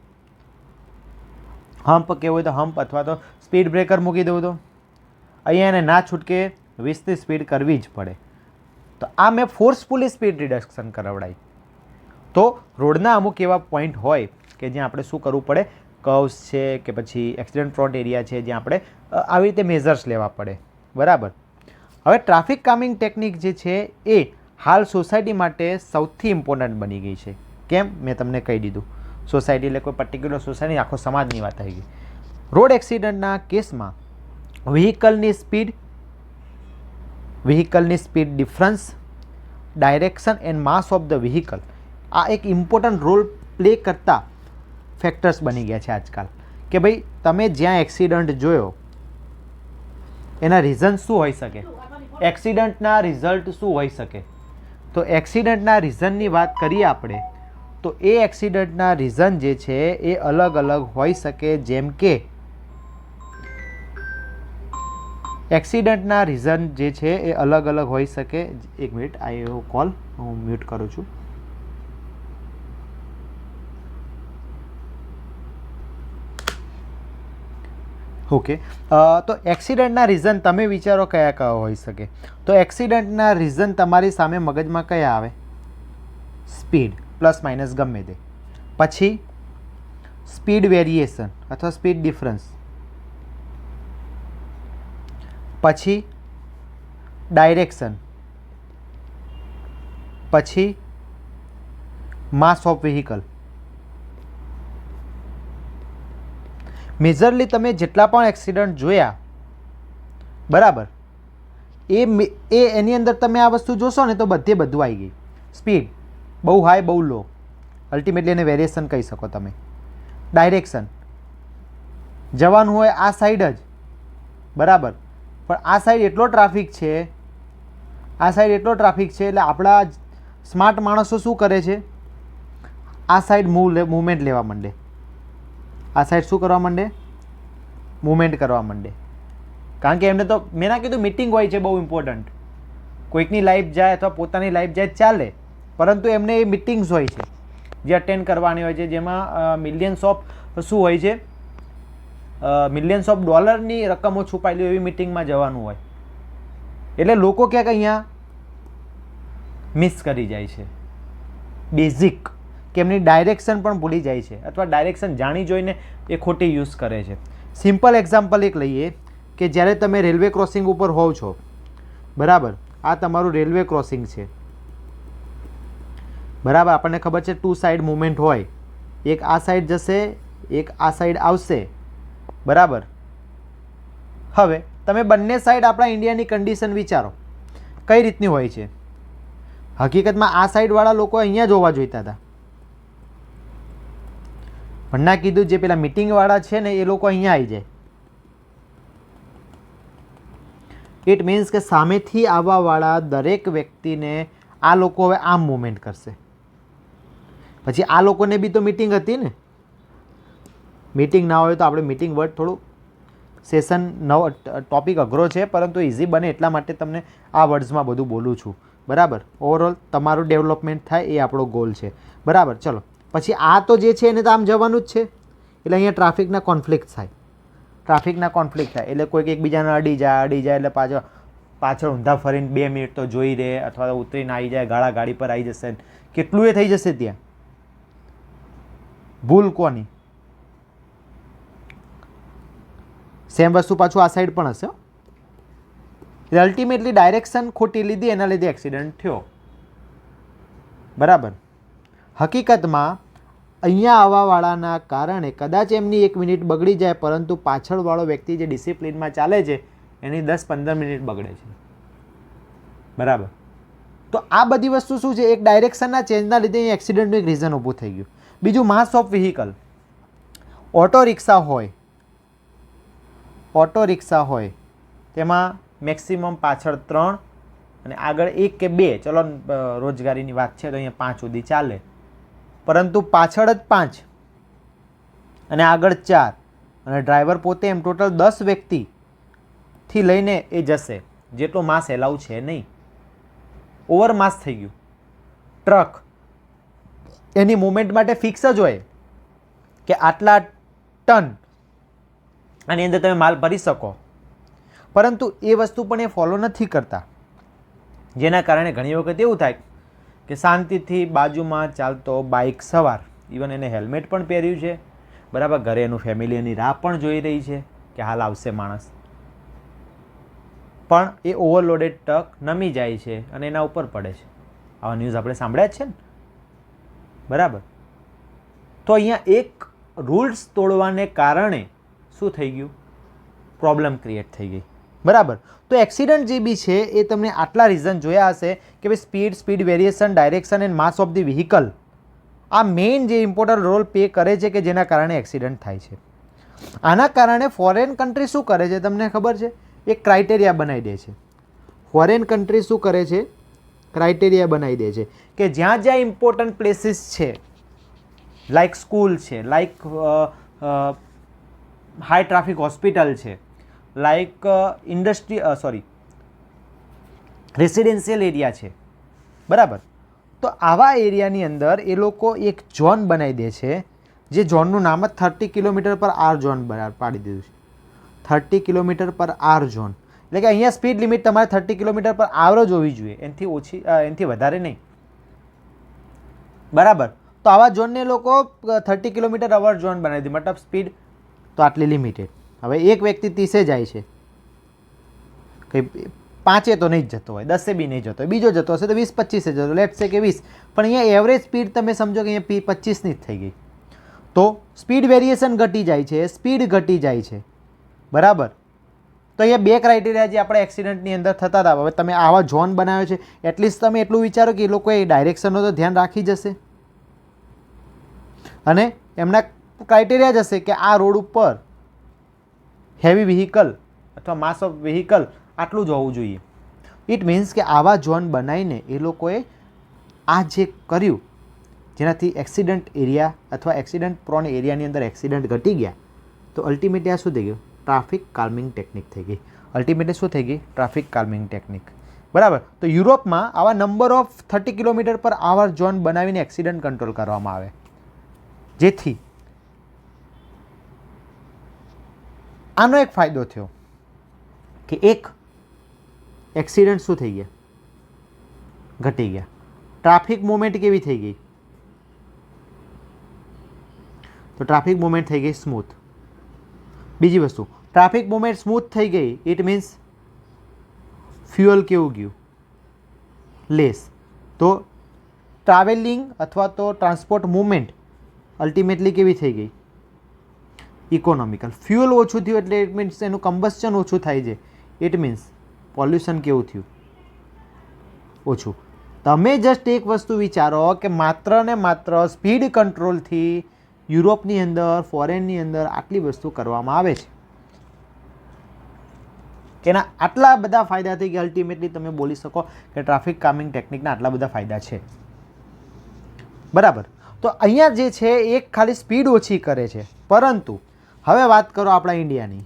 હમ્પ કેવું હોય તો હમ્પ અથવા તો સ્પીડ બ્રેકર મૂકી દઉં તો અહીંયા એને ના છૂટકે 20ની સ્પીડ કરવી જ પડે. તો આ મેં ફોર્સફુલી સ્પીડ રિડક્શન કરાવડાવી. તો રોડના અમુક એવા પોઈન્ટ હોય કે જ્યાં આપણે શું કરવું પડે, કર્વ્સ છે કે પછી એક્સિડન્ટ પ્રોન એરિયા છે, જ્યાં આપણે આવી રીતે મેઝર્સ લેવા પડે. બરાબર. હવે ટ્રાફિક કામિંગ ટેકનિક જે છે એ હાલ સોસાયટી માટે સૌથી ઇમ્પોર્ટન્ટ બની ગઈ છે. કેમ? મેં તમને કહી દીધું. સોસાયટી એટલે કોઈ પર્ટિક્યુલર સોસાયટી, આખો સમાજની વાત આવી ગઈ. રોડ એક્સિડન્ટના કેસમાં વ્હીકલની speed difference, direction and mass of the vehicle આ એક ઇમ્પોર્ટન્ટ રોલ પ્લે કરતા ફેક્ટર્સ બની ગયા છે આજકાલ. કે ભાઈ તમે જ્યાં એક્સિડન્ટ જોયો એના રીઝન શું હોઈ શકે, એક્સિડન્ટના રિઝલ્ટ શું હોઈ શકે. તો એક્સિડન્ટના રીઝનની વાત કરીએ આપણે તો એ એક્સિડન્ટના રીઝન જે છે એ અલગ અલગ હોઈ શકે. જેમ કે એક્સિડન્ટના રીઝન જે છે એ અલગ અલગ હોઈ શકે. એક મિનિટ, આ એવો કોલ હું મ્યુટ કરું છું. ઓકે, તો એક્સિડન્ટના રીઝન તમે વિચારો કયા કયા હોઈ શકે. તો એક્સિડન્ટના રીઝન તમારી સામે મગજમાં કયા આવે? સ્પીડ પ્લસ માઇનસ ગમે તે, પછી સ્પીડ વેરિએશન અથવા સ્પીડ ડિફરન્સ, પછી ડાયરેક્શન, પછી માસ ઓફ વ્હીકલ. મેજરલી તમે જેટલા પણ એક્સિડન્ટ જોયા, બરાબર, એની અંદર તમે આ વસ્તુ જોશો ને તો બધું આવી ગઈ. સ્પીડ બહુ હાઈ બહુ લો, અલ્ટિમેટલી એને વેરિએશન કહી શકો તમે. ડાયરેક્શન, જવાનું હોય આ સાઈડ જ, બરાબર, પણ આ સાઈડ એટલો ટ્રાફિક છે, એટલે આપણા સ્માર્ટ માણસો શું કરે છે, આ સાઈડ મૂવમેન્ટ લેવા માંડે, આ સાઈડ શું કરવા માંડે, મૂવમેન્ટ કરવા માંડે. કારણ કે એમને તો મેં ના કીધું મીટિંગ હોય છે બહુ ઇમ્પોર્ટન્ટ, કોઈકની લાઈફ જાય અથવા પોતાની લાઈફ જાય ચાલે, પરંતુ એમને એ મિટિંગ્સ હોય છે જે અટેન્ડ કરવાની હોય છે, જેમાં મિલિયન્સ ઓફ શું હોય છે, મિલિયન્સ ઓફ ડોલરની રકમો છુપાયેલી એવી મિટિંગમાં જવાનું હોય. એટલે લોકો ક્યાંક અહીંયા મિસ કરી જાય છે બેઝિક, કે એમની ડાયરેક્શન પણ ભૂલી જાય છે અથવા ડાયરેક્શન જાણી જોઈને એ ખોટી યુઝ કરે છે. સિમ્પલ એક્ઝામ્પલ એક લઈએ કે જ્યારે તમે રેલવે ક્રોસિંગ ઉપર હોવ છો, બરાબર, આ તમારું રેલવે ક્રોસિંગ છે, બરાબર, આપણને ખબર છે 2 સાઈડ મૂવમેન્ટ હોય, એક આ સાઈડ જશે, એક આ સાઈડ આવશે, બરાબર. હવે તમે બંને સાઈડ આપણા ઇન્ડિયાની કન્ડિશન વિચારો કઈ રીતની હોય છે. હકીકતમાં આ સાઈડવાળા લોકો અહીંયા જોવા જોઈતા હતા, પણ ના કીધું જે પેલા મીટિંગવાળા છે ને એ લોકો અહીંયા આવી જાય. ઇટ મીન્સ કે સામેથી આવવાવાળા દરેક વ્યક્તિને આ લોકો હવે આમ મૂવમેન્ટ કરશે. પછી આ લોકોને બી તો મીટિંગ હતી ને. મીટિંગ ના હોય તો આપણે મીટિંગ વર્ડ થોડું સેશન નવો ટોપિક અઘરો છે, પરંતુ ઇઝી બને એટલા માટે તમને આ વર્ડ્સમાં બધું બોલું છું, બરાબર. ઓવરઓલ તમારું ડેવલપમેન્ટ થાય એ આપણો ગોલ છે, બરાબર. ચલો, પછી આ તો જે છે એને તો આમ જવાનું જ છે, એટલે અહીંયા ટ્રાફિકના કોન્ફ્લિક્ટ થાય એટલે કોઈક એકબીજાને અડી જાય એટલે પાછળ ઊંધા ફરીને 2 મિનિટ તો જોઈ રહે, અથવા તો ઉતરીને આવી જાય, ગાડી પર આવી જશે, કેટલું એ થઈ જશે ત્યાં. ભૂલ કોની? સેમ વસ્તુ પાછું આ સાઈડ પણ હશે. અલ્ટિમેટલી ડાયરેક્શન ખોટી લીધી, એના લીધે એક્સિડન્ટ થયો. બરાબર. હકીકતમાં અહીંયા આવવાવાળાના કારણે કદાચ એમની 1 મિનિટ બગડી જાય, પરંતુ પાછળવાળો વ્યક્તિ જે ડિસિપ્લિનમાં ચાલે છે એની 10-15 મિનિટ બગડે છે. બરાબર. તો આ બધી વસ્તુ શું છે? એક ડાયરેક્શનના ચેન્જના લીધે અહીં એક્સિડન્ટનું એક રીઝન ઊભું થઈ ગયું. બીજું, માસ ઓફ વ્હીકલ. ઓટો રિક્ષા હોય તેમાં મેક્સિમમ પાછળ 3 અને આગળ 1 કે 2, ચલો રોજગારીની વાત છે તો અહીંયા 5 સુધી ચાલે, પરંતુ પાછળ જ 5 અને આગળ 4 અને ડ્રાઈવર પોતે, એમ ટોટલ 10 વ્યક્તિથી લઈને એ જશે, જેટલો માસ એલાઉ છે નહીં. ઓવર માસ થઈ ગયું. ટ્રક એની મૂવમેન્ટ માટે ફિક્સ જ હોય કે આટલા ટન આની અંદર તમે માલ ભરી શકો, પરંતુ એ વસ્તુ પણ એ ફોલો નથી કરતા, જેના કારણે ઘણી વખત એવું થાય કે શાંતિથી બાજુમાં ચાલતો બાઇક સવાર, ઇવન એને હેલ્મેટ પણ પહેર્યું છે, બરાબર, ઘરે એનું ફેમિલી એની રાહ પણ જોઈ રહી છે કે હાલ આવશે માણસ, પણ એ ઓવરલોડેડ ટ્રક નમી જાય છે અને એના ઉપર પડે છે. આવા ન્યૂઝ આપણે સાંભળ્યા જ છે ને. બરાબર. તો અહીંયા એક રૂલ્સ તોડવાને કારણે શું થઈ ગયું? પ્રોબ્લેમ ક્રિએટ થઈ ગઈ. બરાબર. તો એક્સિડન્ટ જે બી છે એ તમને આટલા રીઝન જોયા હશે કે ભાઈ speed variation, direction and mass of the vehicle, આ મેઇન જે ઇમ્પોર્ટન્ટ રોલ પ્લે કરે છે કે જેના કારણે એક્સિડન્ટ થાય છે. આના કારણે ફોરેન કન્ટ્રી શું કરે છે તમને ખબર છે? એક ક્રાઇટેરિયા બનાવી દે છે. ફોરેન કન્ટ્રી શું કરે છે? ક્રાઇટેરિયા બનાવી દે છે કે જ્યાં જ્યાં ઇમ્પોર્ટન્ટ પ્લેસીસ છે, લાઇક સ્કૂલ છે, લાઇક હાઈ ટ્રાફિક હોસ્પિટલ છે, લાઇક રેસિડેન્શિયલ એરિયા છે, બરાબર, તો આવા એરિયાની અંદર એ લોકો એક ઝોન બનાવી દે છે, જે ઝોનનું નામ જ 30 કિલોમીટર પર આર ઝોન પાડી દીધું છે. 30 કિલોમીટર પર આર ઝોન એટલે કે અહીંયા સ્પીડ લિમિટ તમારે 30 કિલોમીટર પર આર જ હોવી જોઈએ, એનાથી ઓછી, એનાથી વધારે નહીં. બરાબર. તો આવા ઝોનને લોકો 30 કિલોમીટર અવર ઝોન બનાવી દે, મતલબ સ્પીડ તો આટલી લિમિટેડ. હવે એક વ્યક્તિ 30 જાય છે, કંઈ 5 તો નહીં જ જતો હોય, 10 બી નહીં જતો હોય, બીજો જતો હશે તો 20-25 જતો, લેટ્સ સે કે 20, પણ અહીંયા એવરેજ સ્પીડ તમે સમજો કે અહીંયા 25ની જ થઈ ગઈ. તો સ્પીડ વેરિએશન ઘટી જાય છે, સ્પીડ ઘટી જાય છે. બરાબર. તો અહીંયા 2 ક્રાઇટેરિયા જે આપણે એક્સિડન્ટની અંદર થતા હતા, હવે તમે આવા ઝોન બનાવ્યો છે, એટલીસ્ટ તમે એટલું વિચારો કે એ લોકોએ ડાયરેક્શનનો તો ધ્યાન રાખી જશે, અને એમના ક્રાઇટેરિયા જ હશે કે આ રોડ ઉપર હેવી વ્હીકલ અથવા માસ ઓફ વ્હીકલ આટલું જ હોવું જોઈએ. ઇટ મીન્સ કે આવા ઝોન બનાવીને એ લોકોએ આ જે કર્યું, જેનાથી એક્સિડન્ટ એરિયા અથવા એક્સિડન્ટ પ્રોન એરિયાની અંદર એક્સિડન્ટ ઘટી ગયા, તો અલ્ટિમેટલી આ શું થઈ ગયું? ટ્રાફિક કાલ્મિંગ ટેકનિક થઈ ગઈ. અલ્ટિમેટલી શું થઈ ગઈ? Traffic calming technique. બરાબર. તો યુરોપમાં આવા નંબર ઓફ 30 કિલોમીટર પર આવર ઝોન બનાવીને એક્સિડન્ટ કંટ્રોલ કરવામાં આવે, જેથી આનો એક ફાયદો થયો કે એક એક્સિડન્ટ શું થઈ ગયા? ઘટી ગયા. ટ્રાફિક મૂવમેન્ટ કેવી થઈ ગઈ? તો ટ્રાફિક મૂવમેન્ટ થઈ ગઈ સ્મૂથ. બીજી વસ્તુ, ટ્રાફિક મૂવમેન્ટ સ્મૂથ થઈ ગઈ, ઇટ મીન્સ ફ્યુઅલ કેવું ગયું? લેસ. તો ટ્રાવેલિંગ અથવા તો ટ્રાન્સપોર્ટ મૂવમેન્ટ અલ્ટિમેટલી કેવી થઈ ગઈ? ઇકોનોમિકલ. ફ્યુઅલ ઓછું થયું એટલે ઇટ મીન્સ એનું કમ્બસ્ચન ઓછું થાય છે, ઇટ મીન્સ પોલ્યુશન કેવું થયું? ઓછું. તમે જસ્ટ એક વસ્તુ વિચારો કે માત્ર ને માત્ર સ્પીડ કંટ્રોલથી યુરોપની અંદર, ફોરેનની અંદર આટલી વસ્તુ કરવામાં આવે છે, એના આટલા બધા ફાયદા થઈ ગયા. અલ્ટિમેટલી તમે બોલી શકો કે ટ્રાફિક કામિંગ ટેકનિકના આટલા બધા ફાયદા છે. બરાબર. તો અહીંયા જે છે એક ખાલી સ્પીડ ઓછી કરે છે, પરંતુ હવે વાત કરો આપણા ઇન્ડિયાની.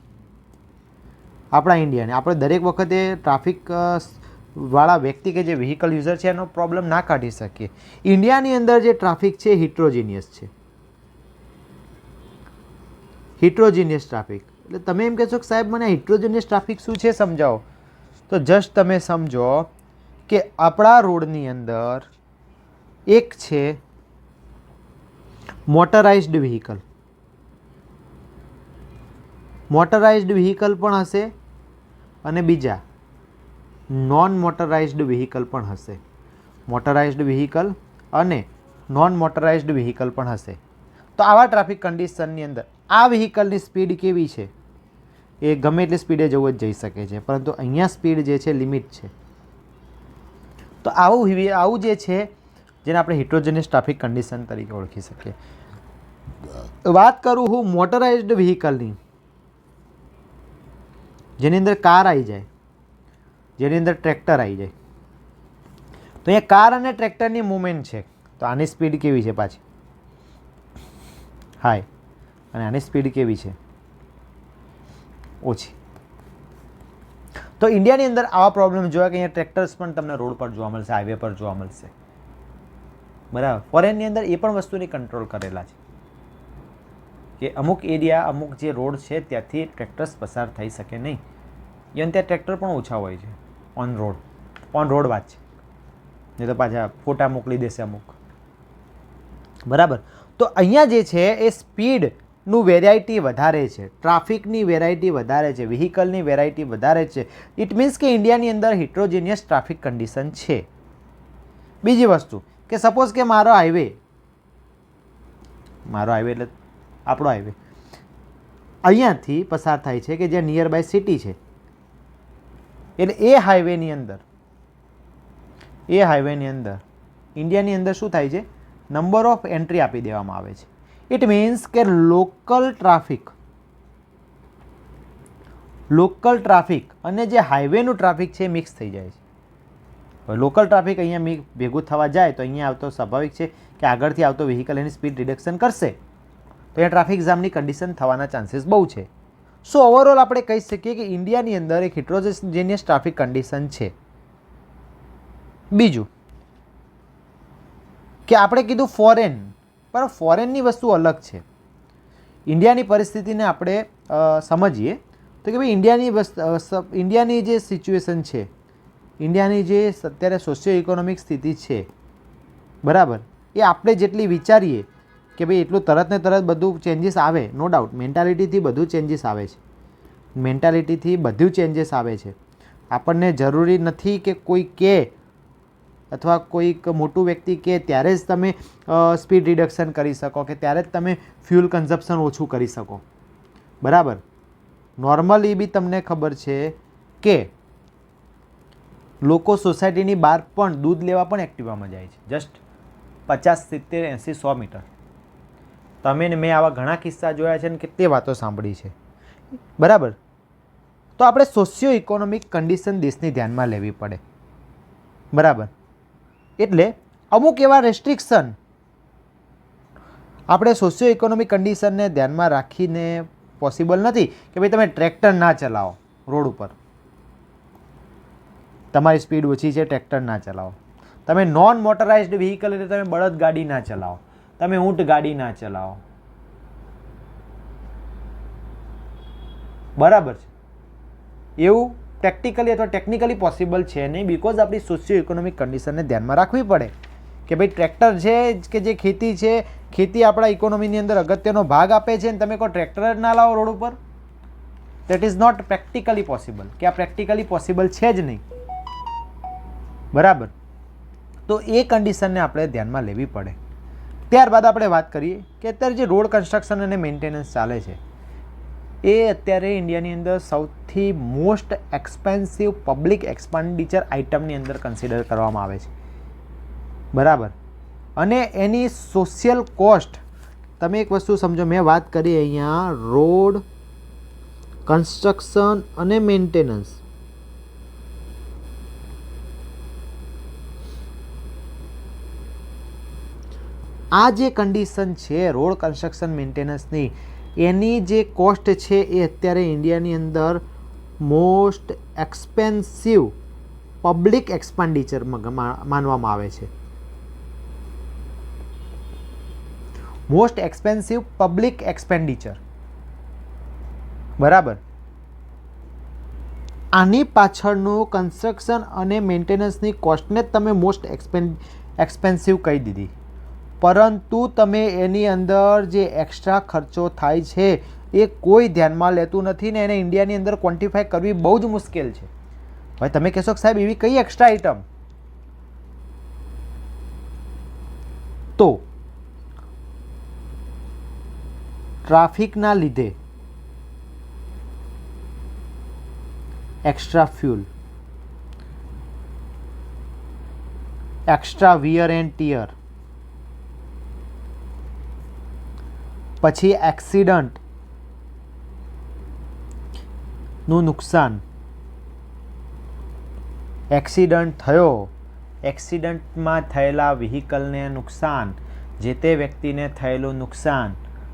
આપણે દરેક વખતે ટ્રાફિક વાળા વ્યક્તિ કે જે વ્હીકલ યુઝર છે એનો પ્રોબ્લેમ ના કાઢી શકીએ. ઇન્ડિયાની અંદર જે ટ્રાફિક છે હિટ્રોજીનિયસ છે. હિટ્રોજીનિયસ ટ્રાફિક એટલે તમે એમ કહેશો કે સાહેબ મને હિટ્રોજીનિયસ ટ્રાફિક શું છે સમજાવો. તો જસ્ટ તમે સમજો કે આપણા રોડની અંદર એક છે મોટરાઇઝ્ડ વ્હીકલ, મોટરાઇઝ્ડ વ્હીકલ પણ હશે અને બીજા નોન મોટરાઇઝ્ડ વ્હીકલ પણ હશે. મોટરાઇઝ્ડ વ્હીકલ અને નોન મોટરાઇઝ્ડ વ્હીકલ પણ હશે. તો આવા ટ્રાફિક કન્ડિશનની અંદર આ વ્હીકલની સ્પીડ કેવી છે? એ ગમે એટલી સ્પીડે જવું જ જઈ શકે છે, પરંતુ અહીંયા સ્પીડ જે છે લિમિટ છે. તો આવું જે છે જેને આપણે હિટ્રોજેનિયસ ટ્રાફિક કન્ડિશન તરીકે ઓળખી શકીએ. વાત કરું હું મોટરાઇઝ્ડ વ્હીકલની, જેની અંદર કાર આવી જાય, જેની અંદર ટ્રેક્ટર આવી જાય. તો અહીંયા કાર અને ટ્રેક્ટરની મૂવમેન્ટ છે. તો આની સ્પીડ કેવી છે? પાછી હાઈ. અને આની સ્પીડ કેવી છે? ઓછી. તો ઇન્ડિયાની અંદર આવા પ્રોબ્લેમ જોયા કે અહીંયા ટ્રેક્ટર્સ પણ તમને રોડ પર જોવા મળશે, હાઈવે પર જોવા મળશે. બરાબર. ફોરેનની અંદર એ પણ વસ્તુને કંટ્રોલ કરેલા છે કે અમુક એરિયા, અમુક જે રોડ છે ત્યાંથી ટ્રેક્ટર્સ પસાર થઈ શકે નહીં. અને ત્યાં ટ્રેક્ટર પણ ઓછા હોય છે ઓન રોડ વાત છે. નહીં તો પાછા ફોટા મોકલી દેશે અમુક. બરાબર. તો અહીંયા જે છે એ સ્પીડનું વેરાયટી વધારે છે, ટ્રાફિકની વેરાયટી વધારે છે, વ્હીકલની વેરાયટી વધારે છે. ઇટ મીન્સ કે ઇન્ડિયાની અંદર હિટ્રોજિનિયસ ટ્રાફિક કન્ડિશન છે. બીજી વસ્તુ કે સપોઝ કે મારો હાઈવે એટલે આપણો હાઈવે અહીંયાથી પસાર થાય છે કે જે નિયર બાય સિટી છે. એટલે એ હાઈવેની અંદર ઇન્ડિયાની અંદર શું થાય છે? નંબર ઓફ એન્ટ્રી આપી દેવામાં આવે છે. ઇટ મીન્સ કે લોકલ ટ્રાફિક અને જે હાઈવેનું ટ્રાફિક છે મિક્સ થઈ જાય છે. હવે લોકલ ટ્રાફિક અહીંયા ભેગું થવા જાય તો અહીંયા આવતો સ્વાભાવિક છે કે આગળથી આવતો વ્હીકલ એની સ્પીડ રિડક્શન કરશે, તો અહીંયા ટ્રાફિક જામની કન્ડિશન થવાના ચાન્સીસ બહુ છે. સો ઓવરઓલ આપણે કહી શકીએ કે ઇન્ડિયાની અંદર એક હિટ્રોજેનિયસ ટ્રાફિક કન્ડિશન છે. બીજું કે આપણે કીધું ફોરેન, પણ ફોરેનની વસ્તુ અલગ છે. ઇન્ડિયાની પરિસ્થિતિને આપણે સમજીએ તો કે ભાઈ ઇન્ડિયાની જે સિચ્યુએશન છે, ઇન્ડિયાની જે અત્યારે સોશિયો ઇકોનોમિક સ્થિતિ છે, બરાબર, એ આપણે જેટલી વિચારીએ કે ભાઈ એટલું તરત ને તરત બધું ચેન્જીસ આવે, નો ડાઉટ મેન્ટાલિટીથી બધું ચેન્જીસ આવે છે. મેન્ટાલિટીથી બધું ચેન્જીસ આવે છે. આપણને જરૂરી નથી કે કોઈ કહે અથવા કોઈક મોટું વ્યક્તિ કહે ત્યારે જ તમે સ્પીડ રિડક્શન કરી શકો કે ત્યારે જ તમે ફ્યુલ કન્ઝપ્શન ઓછું કરી શકો. બરાબર. નોર્મલી બી તમને ખબર છે કે લોકો સોસાયટીની બહાર પણ દૂધ લેવા પણ એક્ટિવામાં જાય છે. Just 50, 70, 80, 100 metre. તમે ને મેં આવા ઘણા કિસ્સા જોયા છે ને કેટલી વાતો સાંભળી છે. બરાબર. તો આપણે સોશિયો ઇકોનોમિક કન્ડિશન દેશની ધ્યાનમાં લેવી પડે. બરાબર. એટલે અમુક એવા રેસ્ટ્રિક્શન આપણે સોશિયો ઇકોનોમિક કન્ડિશનને ધ્યાનમાં રાખીને પોસિબલ નથી કે ભાઈ તમે ટ્રેક્ટર ના ચલાવો રોડ ઉપર, તમારી સ્પીડ ઓછી છે, ટ્રેક્ટર ના ચલાવો. તમે નોન મોટરાઇઝ્ડ વ્હીકલ એટલે તમે બળદ ગાડી ના ચલાવો, તમે ઊંટ ગાડી ના ચલાવો. બરાબર છે. એવું પ્રેક્ટિકલી અથવા ટેકનિકલી પોસિબલ છે નહીં, બિકોઝ આપણી સોશિયો ઇકોનોમિક કન્ડિશનને ધ્યાનમાં રાખવી પડે કે ભાઈ ટ્રેક્ટર છે કે જે ખેતી છે, ખેતી આપણા ઇકોનોમીની અંદર અગત્યનો ભાગ આપે છે અને તમે કોઈ ટ્રેક્ટર જ ના લાવો રોડ ઉપર, that is not practically possible, કે આ પ્રેક્ટિકલી પોસિબલ છે જ નહીં. બરાબર. તો એ કન્ડિશનને આપણે ધ્યાનમાં લેવી પડે. ત્યારબાદ આપણે વાત કરીએ કે અત્યારે જે રોડ કન્સ્ટ્રક્શન અને મેન્ટેનન્સ ચાલે છે એ અત્યારે ઇન્ડિયાની અંદર સૌથી મોસ્ટ એક્સપેન્સિવ પબ્લિક એક્સપેન્ડિચર આઇટમની અંદર કન્સિડર કરવામાં આવે છે. બરાબર. અને એની સોશિયલ કોસ્ટ, તમે એક વસ્તુ સમજો, મેં વાત કરી અહીંયા રોડ કન્સ્ટ્રક્શન અને મેન્ટેનન્સ. આ જે કન્ડિશન છે રોડ કન્સ્ટ્રક્શન મેન્ટેનન્સની, એની જે કોસ્ટ છે એ અત્યારે ઇન્ડિયાની અંદર મોસ્ટ એક્સપેન્સિવ પબ્લિક એક્સપેન્ડિચર માનવામાં આવે છે. Most expensive public expenditure. બરાબર. આની પાછળનું કન્સ્ટ્રક્શન અને મેન્ટેનન્સની કોસ્ટને જ તમે મોસ્ટ એક્સપેન્સિવ કહી દીધી, પરંતુ તમે એની અંદર જે એક્સ્ટ્રા ખર્ચો થાય છે એ કોઈ ધ્યાનમાં લેતું નથી ને એને ઇન્ડિયાની અંદર ક્વોન્ટિફાય કરવી બહુ જ મુશ્કેલ છે. હવે તમે કહેશો કે સાહેબ એવી કઈ એક્સ્ટ્રા આઇટમ? તો ટ્રાફિકના લીધે extra fuel, extra wear and tear, પછી એક્સિડન્ટનું નુકસાન, એક્સિડન્ટ થયો, એક્સિડન્ટમાં થયેલા વ્હીકલને નુકસાન, જે તે વ્યક્તિને થયેલું નુકસાન,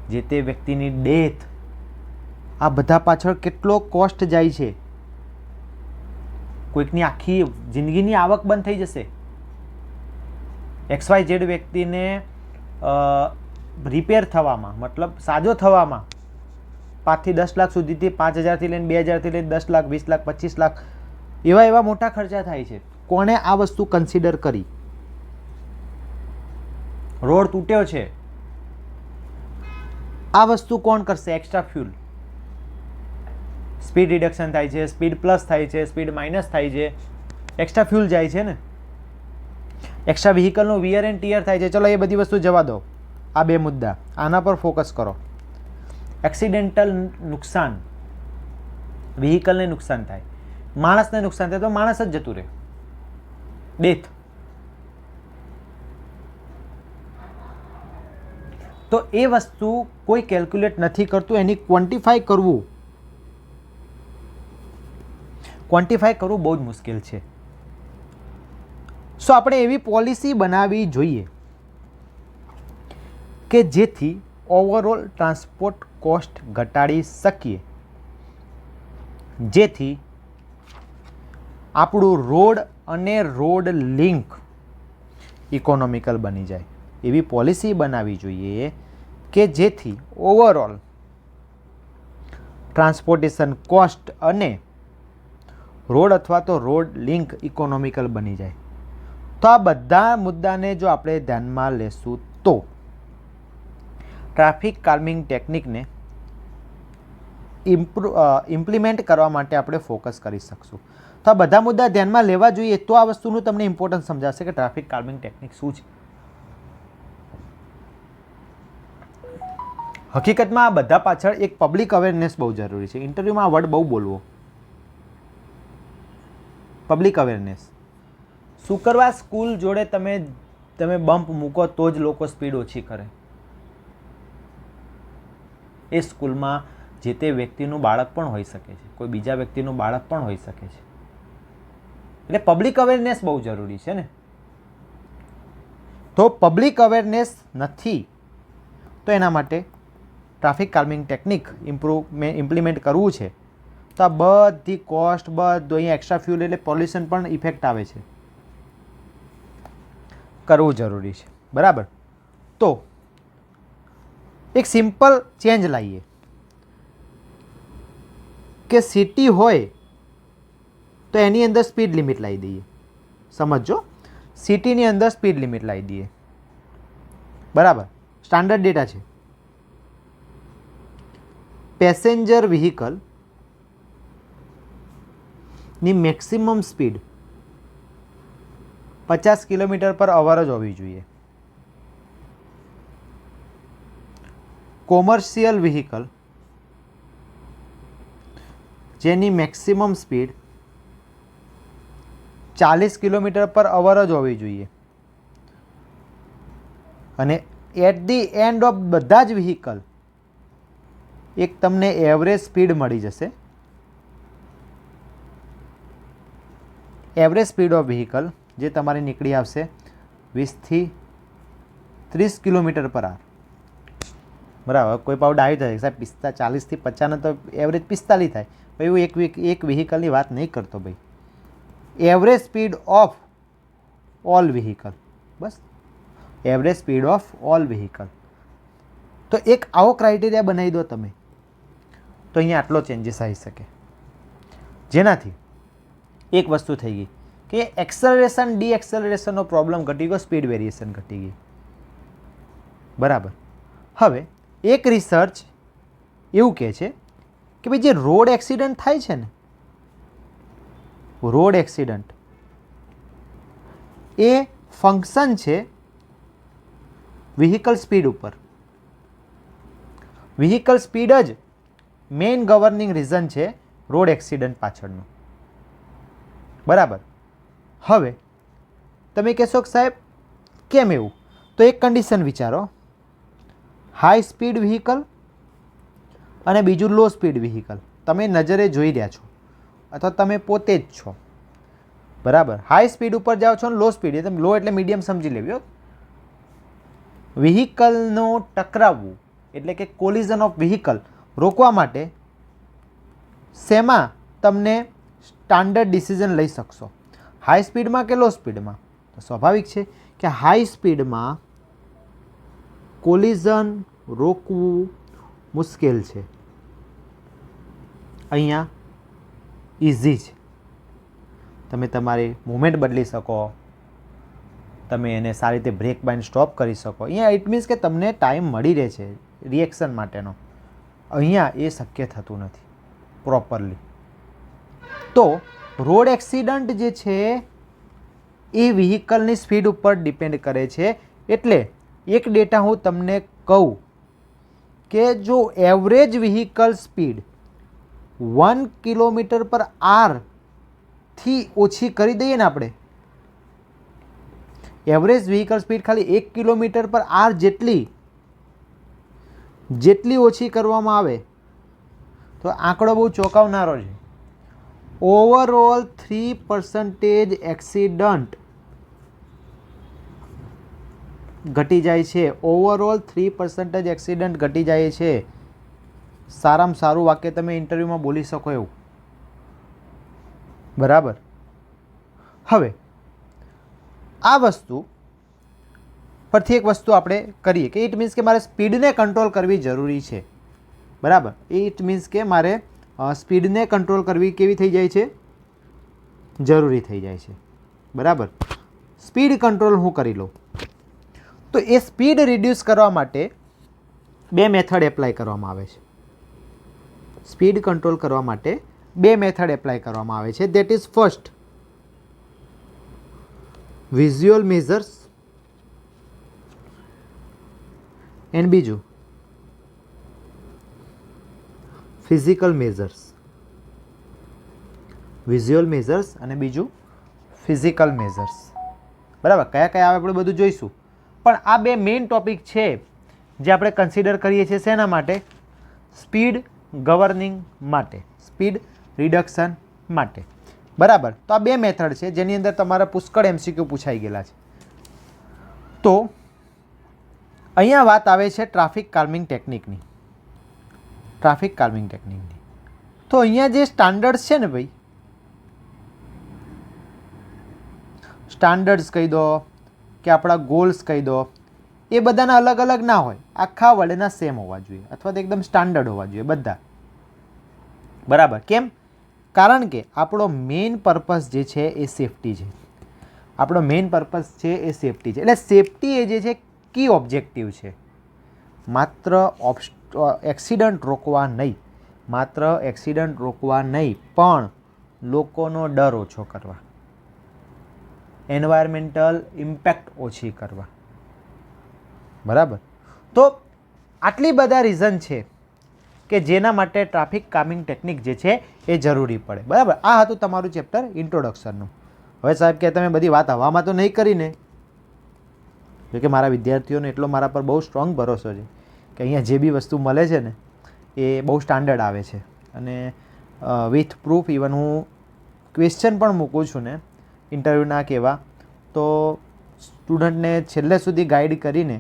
જે તે વ્યક્તિની ડેથ, આ બધા પાછળ કેટલો કોસ્ટ જાય છે. કોઈકની આખી જિંદગીની આવક બંધ થઈ જશે. XYZ વ્યક્તિને રિપેર થવામાં, મતલબ સાજો થવામાં 5 થી 10 લાખ સુધીથી 5,000થી લઈને 2,000થી લઈને 10 લાખ 20 લાખ 25 લાખ એવા મોટા ખર્ચા થાય છે. કોણે આ વસ્તુ કન્સિડર કરી? રોડ તૂટ્યો છે, આ વસ્તુ કોણ કરશે? Extra fuel. સ્પીડ રિડક્શન થાય છે, સ્પીડ પ્લસ થાય છે, સ્પીડ માઇનસ થાય છે, એક્સ્ટ્રા ફ્યુલ જાય છે ને. એક્સ્ટ્રા વ્હીકલનું વિયર એન્ડ ટીયર થાય છે. ચલો એ બધી વસ્તુ જવા દો, આ બે મુદ્દા, આના પર ફોકસ કરો. એક્સિડેન્ટલ નુકસાન, વ્હીકલને નુકસાન થાય, માણસને નુકસાન થાય તો માણસ જ જતું રહે, ડેથ. તો એ વસ્તુ કોઈ કેલ્ક્યુલેટ નથી કરતું. એની ક્વોન્ટિફાય કરવું બહુ જ મુશ્કેલ છે. સો આપણે એવી પોલિસી બનાવવી જોઈએ કે જેથી ઓવરઓલ ટ્રાન્સપોર્ટ કોસ્ટ ઘટાડી શકીએ, જેથી આપણું રોડ અને રોડ લિંક ઇકોનોમિકલ બની જાય. એવી પોલિસી બનાવવી જોઈએ કે જેથી ઓવરઓલ ટ્રાન્સપોર્ટેશન કોસ્ટ અને રોડ અથવા તો રોડ લિંક ઇકોનોમિકલ બની જાય. તો આ બધા મુદ્દાને જો આપણે ધ્યાનમાં લેશું તો ટ્રાફિક કાલ્મિંગ ટેકનિકને ઇમ્પ્લિમેન્ટ કરવા માટે આપણે ફોકસ કરી શકશું. તો આ બધા મુદ્દા ધ્યાનમાં લેવા જોઈએ તો આ વસ્તુનું તમને ઇમ્પોર્ટન્સ સમજાશે કે ટ્રાફિક કાલ્મિંગ ટેકનિક શું છે. હકીકતમાં આ બધા પાછળ એક પબ્લિક અવેરનેસ બહુ જરૂરી છે. ઇન્ટરવ્યૂમાં આ વર્ડ બહુ બોલવો, પબ્લિક અવેરનેસ. શું કરવા? સ્કૂલ જોડે તમે બમ્પ મૂકો તો જ લોકો સ્પીડ ઓછી કરે. એ સ્કૂલમાં જે તે વ્યક્તિનું બાળક પણ હોઈ શકે છે, કોઈ બીજા વ્યક્તિનું બાળક પણ હોઈ શકે છે. એટલે પબ્લિક અવેરનેસ બહુ જરૂરી છે ને. તો પબ્લિક અવેરનેસ નથી તો એના માટે ટ્રાફિક કાલ્મિંગ ટેકનિક ઇમ્પ્લિમેન્ટ કરવું છે તો આ બધી કોસ્ટ, બધું અહીંયા એક્સ્ટ્રા ફ્યુલ એટલે પોલ્યુશન પણ ઇફેક્ટ આવે છે, કરવું જરૂરી છે. બરાબર. તો એક સિમ્પલ ચેન્જ લાવીએ કે સિટી હોય તો એની અંદર સ્પીડ લિમિટ લાવી દઈએ. સમજો, સિટીની અંદર સ્પીડ લિમિટ લાવી દઈએ. બરાબર, સ્ટાન્ડર્ડ ડેટા છે. પેસેન્જર વ્હીકલ ની મેક્સિમમ સ્પીડ 50 km/h જ હોવી જોઈએ. કોમર્શિયલ વ્હીકલ જેની મેક્સિમમ સ્પીડ 40 km/h જ હોવી જોઈએ. અને એટ ધી એન્ડ ઓફ બધા જ વ્હીકલ એક તમને એવરેજ સ્પીડ મળી જશે. એવરેજ સ્પીડ ઓફ વ્હીકલ જે તમારી નીકળી આવશે 20 થી 30 km/h. બરાબર. કોઈ પાવ ડાયું થાય સાહેબ 40 થી 50 તો એવરેજ 45 થાય. ભાઈ હું એક વ્હીકલની વાત નહીં કરતો ભાઈ, average speed of all vehicle. Bus, average speed of all vehicle. તો એક આવો ક્રાઇટેરિયા બનાવી દો તમે તો અહીંયા આટલો ચેન્જીસ આવી શકે, જેનાથી એક વસ્તુ થઈ ગઈ કે એક્સલરેશન ડી એક્સલરેશનનો પ્રોબ્લેમ ઘટી ગયો, સ્પીડ વેરિએશન ઘટી ગઈ. બરાબર. હવે એક રિસર્ચ એવું કહે છે કે ભાઈ જે રોડ એક્સિડન્ટ થાય છે ને, રોડ એક્સિડન્ટ એ ફંક્શન છે વ્હીકલ સ્પીડ ઉપર. વ્હીકલ સ્પીડ જ મેઇન ગવર્નિંગ રીઝન છે રોડ એક્સિડન્ટ પાછળનું. બરાબર. હવે તમે કહેશો કે સાહેબ કેમ એવું? તો એક કન્ડિશન વિચારો, હાઈ સ્પીડ વ્હીકલ અને બીજું લો સ્પીડ વ્હીકલ તમે નજરે જોઈ રહ્યા છો અથવા તમે પોતે જ છો. બરાબર. હાઈ સ્પીડ ઉપર જાઓ છો ને લો સ્પીડ, એટલે લો એટલે મીડિયમ સમજી લેવી. વ્હીકલનો ટકરાવવું એટલે કે કોલિઝન ઓફ વ્હીકલ રોકવા માટે શેમાં તમને સ્ટાન્ડર્ડ ડિસિઝન લઈ શકશો, હાઈ સ્પીડમાં કે લો સ્પીડમાં? તો સ્વાભાવિક છે કે હાઈ સ્પીડમાં કોલિઝન રોકવું મુશ્કેલ છે. અહીંયા ઇઝી છે, તમે તમારી મૂવમેન્ટ બદલી શકો, તમે એને સારી રીતે બ્રેક બાઇન્ડ સ્ટોપ કરી શકો. અહીંયા ઇટ મીન્સ કે તમને ટાઈમ મળી રહે છે રિએક્શન માટેનો. અહીંયા એ શક્ય થતું નથી પ્રોપરલી. તો રોડ એક્સિડન્ટ જે છે એ વ્હીકલની સ્પીડ ઉપર ડિપેન્ડ કરે છે. એટલે એક ડેટા હું તમને કહું કે જો એવરેજ વ્હીકલ સ્પીડ 1 km/h થી ઓછી કરી દઈએ ને આપણે, એવરેજ વ્હીકલ સ્પીડ ખાલી 1 km/h જેટલી ઓછી કરવામાં આવે તો આંકડો બહુ ચોંકાવનારો છે. ઓવરઓલ 3% એક્સિડન્ટ ઘટી જાય છે. ઓવરઓલ 3% એક્સિડન્ટ ઘટી જાય છે. સારામાં સારું વાક્ય તમે ઇન્ટરવ્યૂમાં બોલી શકો એવું. બરાબર. હવે આ વસ્તુ પરથી એક વસ્તુ આપણે કરીએ કે ઇટ મીન્સ કે મારે સ્પીડને કંટ્રોલ કરવી જરૂરી છે. બરાબર. ઇટ મીન્સ કે મારે સ્પીડને કંટ્રોલ કરવી કેવી થઈ જાય છે? જરૂરી થઈ જાય છે. બરાબર. સ્પીડ કંટ્રોલ હું કરી લઉં તો એ સ્પીડ રિડ્યુસ કરવા માટે બે મેથડ એપ્લાય કરવામાં આવે છે. સ્પીડ કંટ્રોલ કરવા માટે બે મેથડ એપ્લાય કરવામાં આવે છે. That is first visual measures and બીજું ફિઝિકલ મેઝર્સ. વિઝ્યુઅલ મેઝર્સ અને બીજું ફિઝિકલ મેઝર્સ. બરાબર. કયા કયા આવે આપણે બધું જોઈશું, પણ આ બે મેઇન ટોપિક છે જે આપણે કન્સિડર કરીએ છીએ. શેના માટે? સ્પીડ ગવર્નિંગ માટે, સ્પીડ રિડક્શન માટે. બરાબર. તો આ બે મેથડ છે જેની અંદર તમારા પુષ્કળ MCQ પૂછાઈ ગયેલા છે. તો અહીંયા વાત આવે છે ટ્રાફિક કાલ્મિંગ ટેકનિકની. ટ્રાફિક કાલ્મિંગ ટેકનિકની તો અહીંયા જે સ્ટાન્ડર્ડ્સ છે ને ભાઈ, સ્ટાન્ડર્ડ્સ કહી દો કે આપણા ગોલ્સ કહી દો, એ બધાના અલગ અલગ ના હોય, આખા વર્લ્ડના સેમ હોવા જોઈએ અથવા તો એકદમ સ્ટાન્ડર્ડ હોવા જોઈએ બધા. બરાબર. કેમ? કારણ કે આપણો મેઇન પર્પસ જે છે એ સેફટી છે. આપણો મેઇન પર્પસ છે એ સેફટી છે. એટલે સેફટી એ જે છે કી ઓબ્જેક્ટિવ છે. માત્ર એક્સિડન્ટ રોકવા નહીં, માત્ર એક્સિડન્ટ રોકવા નહીં પણ લોકોનો ડર ઓછો કરવા, એન્વાયરમેન્ટલ ઇમ્પેક્ટ ઓછી કરવા. બરાબર. તો આટલી બધા રીઝન છે કે જેના માટે ટ્રાફિક કામિંગ ટેકનિક જે છે એ જરૂરી પડે. બરાબર. આ હતું તમારું ચેપ્ટર ઇન્ટ્રોડક્શનનું. હવે સાહેબ કે તમે બધી વાત હવામાં તો નહીં કરીને, જોકે મારા વિદ્યાર્થીઓને એટલો મારા પર બહુ સ્ટ્રોંગ ભરોસો છે કે અહીંયા જે બી વસ્તુ મળે છે ને એ બહુ સ્ટાન્ડર્ડ આવે છે અને વિથ પ્રૂફ ઇવન હું ક્વેશ્ચન પણ મૂકું છું ને ઇન્ટરવ્યૂના કેવા, તો સ્ટુડન્ટને છેલ્લે સુધી ગાઈડ કરીને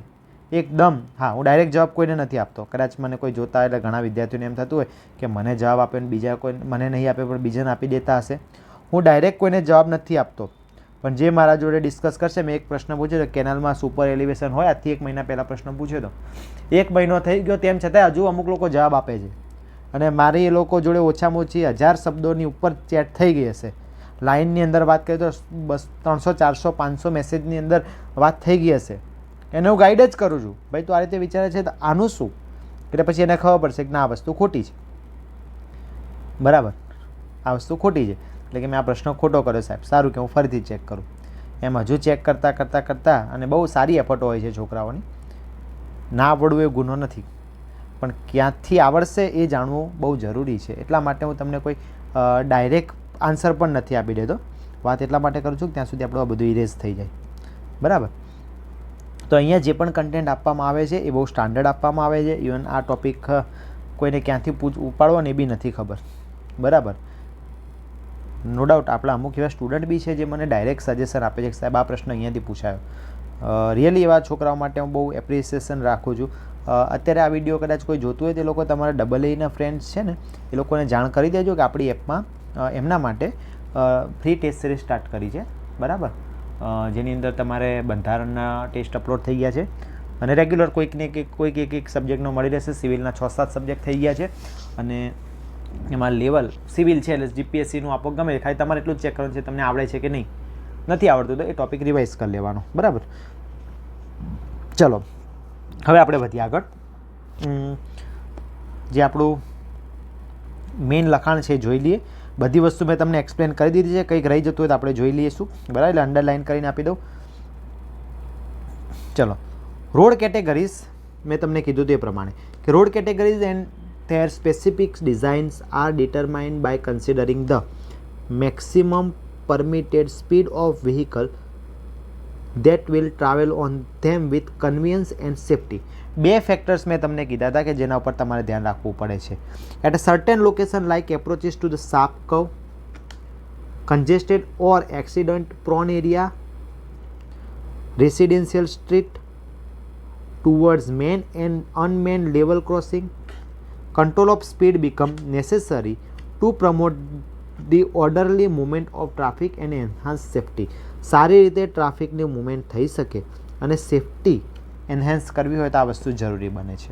એકદમ, હા, હું ડાયરેક્ટ જવાબ કોઈને નથી આપતો. કદાચ મને કોઈ જોતા એટલે ઘણા વિદ્યાર્થીઓને એમ થતું હોય કે મને જવાબ આપે ને બીજા કોઈ મને નહીં આપે પણ બીજાને આપી દેતા હશે. હું ડાયરેક્ટ કોઈને જવાબ નથી આપતો, પણ જે મારા જોડે ડિસ્કસ કરશે, મેં એક પ્રશ્ન પૂછ્યો તો કેનાલમાં સુપર એલિવેશન હોય, આજથી 1 મહિના પહેલાં પ્રશ્ન પૂછ્યો તો 1 મહિનો થઈ ગયો તેમ છતાં હજુ અમુક લોકો જવાબ આપે છે અને મારી એ લોકો જોડે ઓછામાં ઓછી 1000 શબ્દોની ઉપર ચેટ થઈ ગઈ હશે. લાઇનની અંદર વાત કરીએ તો 300 400 500 મેસેજની અંદર વાત થઈ ગઈ હશે, એને હું ગાઈડ જ કરું છું, ભાઈ તું આ રીતે વિચારે છે તો આનું શું, એટલે પછી એને ખબર પડશે કે ના આ વસ્તુ ખોટી છે, બરાબર, આ વસ્તુ ખોટી છે, એટલે કે મેં આ પ્રશ્ન ખોટો કર્યો સાહેબ, સારું કે હું ફરીથી ચેક કરું. એમ હજુ ચેક કરતાં અને બહુ સારી એફર્ટો હોય છે છોકરાઓની, ના આવડવું એ ગુનો નથી, પણ ક્યાંથી આવડશે એ જાણવું બહુ જરૂરી છે. એટલા માટે હું તમને કોઈ ડાયરેક્ટ આન્સર પણ નથી આપી દેતો, વાત એટલા માટે કરું છું કે ત્યાં સુધી આપણું આ બધું ઇરેઝ થઈ જાય, બરાબર. તો અહીંયા જે પણ કન્ટેન્ટ આપવામાં આવે છે એ બહુ સ્ટાન્ડર્ડ આપવામાં આવે છે. ઇવન આ ટૉપિક કોઈને ક્યાંથી ઉપાડવો ને એ બી નથી ખબર, બરાબર. નો ડાઉટ આપણા અમુક એવા સ્ટુડન્ટ બી છે જે મને ડાયરેક્ટ સજેશન આપે છે કે સાહેબ આ પ્રશ્ન અહીંયાથી પૂછાયો. રિયલી એવા છોકરાઓ માટે હું બહુ એપ્રિસિએશન રાખું છું. અત્યારે આ વિડીયો કદાચ કોઈ જોતું હોય તે લોકો તમારા ડબલ એના ફ્રેન્ડ્સ છે ને એ લોકોને જાણ કરી દેજો કે આપણી એપમાં એમના માટે ફ્રી ટેસ્ટ સિરીઝ સ્ટાર્ટ કરી છે, બરાબર, જેની અંદર તમારે બંધારણના ટેસ્ટ અપલોડ થઈ ગયા છે અને રેગ્યુલર કોઈક એક સબ્જેક્ટનો મળી રહેશે. સિવિલના 6-7 સબ્જેક્ટ થઈ ગયા છે અને એમાં લેવલ સિવિલ છે એટલે જીપીએસસીનું આપો ગમે ખાલી તમારે એટલું જ ચેક કરવાનું છે તમને આવડે છે કે નહીં, નથી આવડતું તો એ ટૉપિક રિવાઇઝ કરી લેવાનો, બરાબર. ચલો હવે આપણે વધીએ આગળ. જે આપણું મેઇન લખાણ છે જોઈ લઈએ. બધી વસ્તુ મેં તમને એક્સપ્લેન કરી દીધી છે, કંઈક રહી જતું હોય તો આપણે જોઈ લઈશું, બરાબર, એટલે અંડરલાઇન કરીને આપી દઉં. ચલો, રોડ કેટેગરીઝ મેં તમને કીધું તે પ્રમાણે કે road categories and their specific designs are determined by considering the maximum permitted speed of vehicle that will travel on them with convenience and safety. બે ફેક્ટર્સ મેં તમને કીધા હતા કે જેના ઉપર તમારે ધ્યાન રાખવું પડે છે. At a certain location like approaches to the sharp curve, congested or accident prone area, residential street, towards main and unmanned level crossing, control of speed become necessary to promote the orderly movement of traffic and enhance safety. સારી રીતે ટ્રાફિકની movement થઈ શકે અને safety enhance કરવી હોય તો આ વસ્તુ જરૂરી બને છે.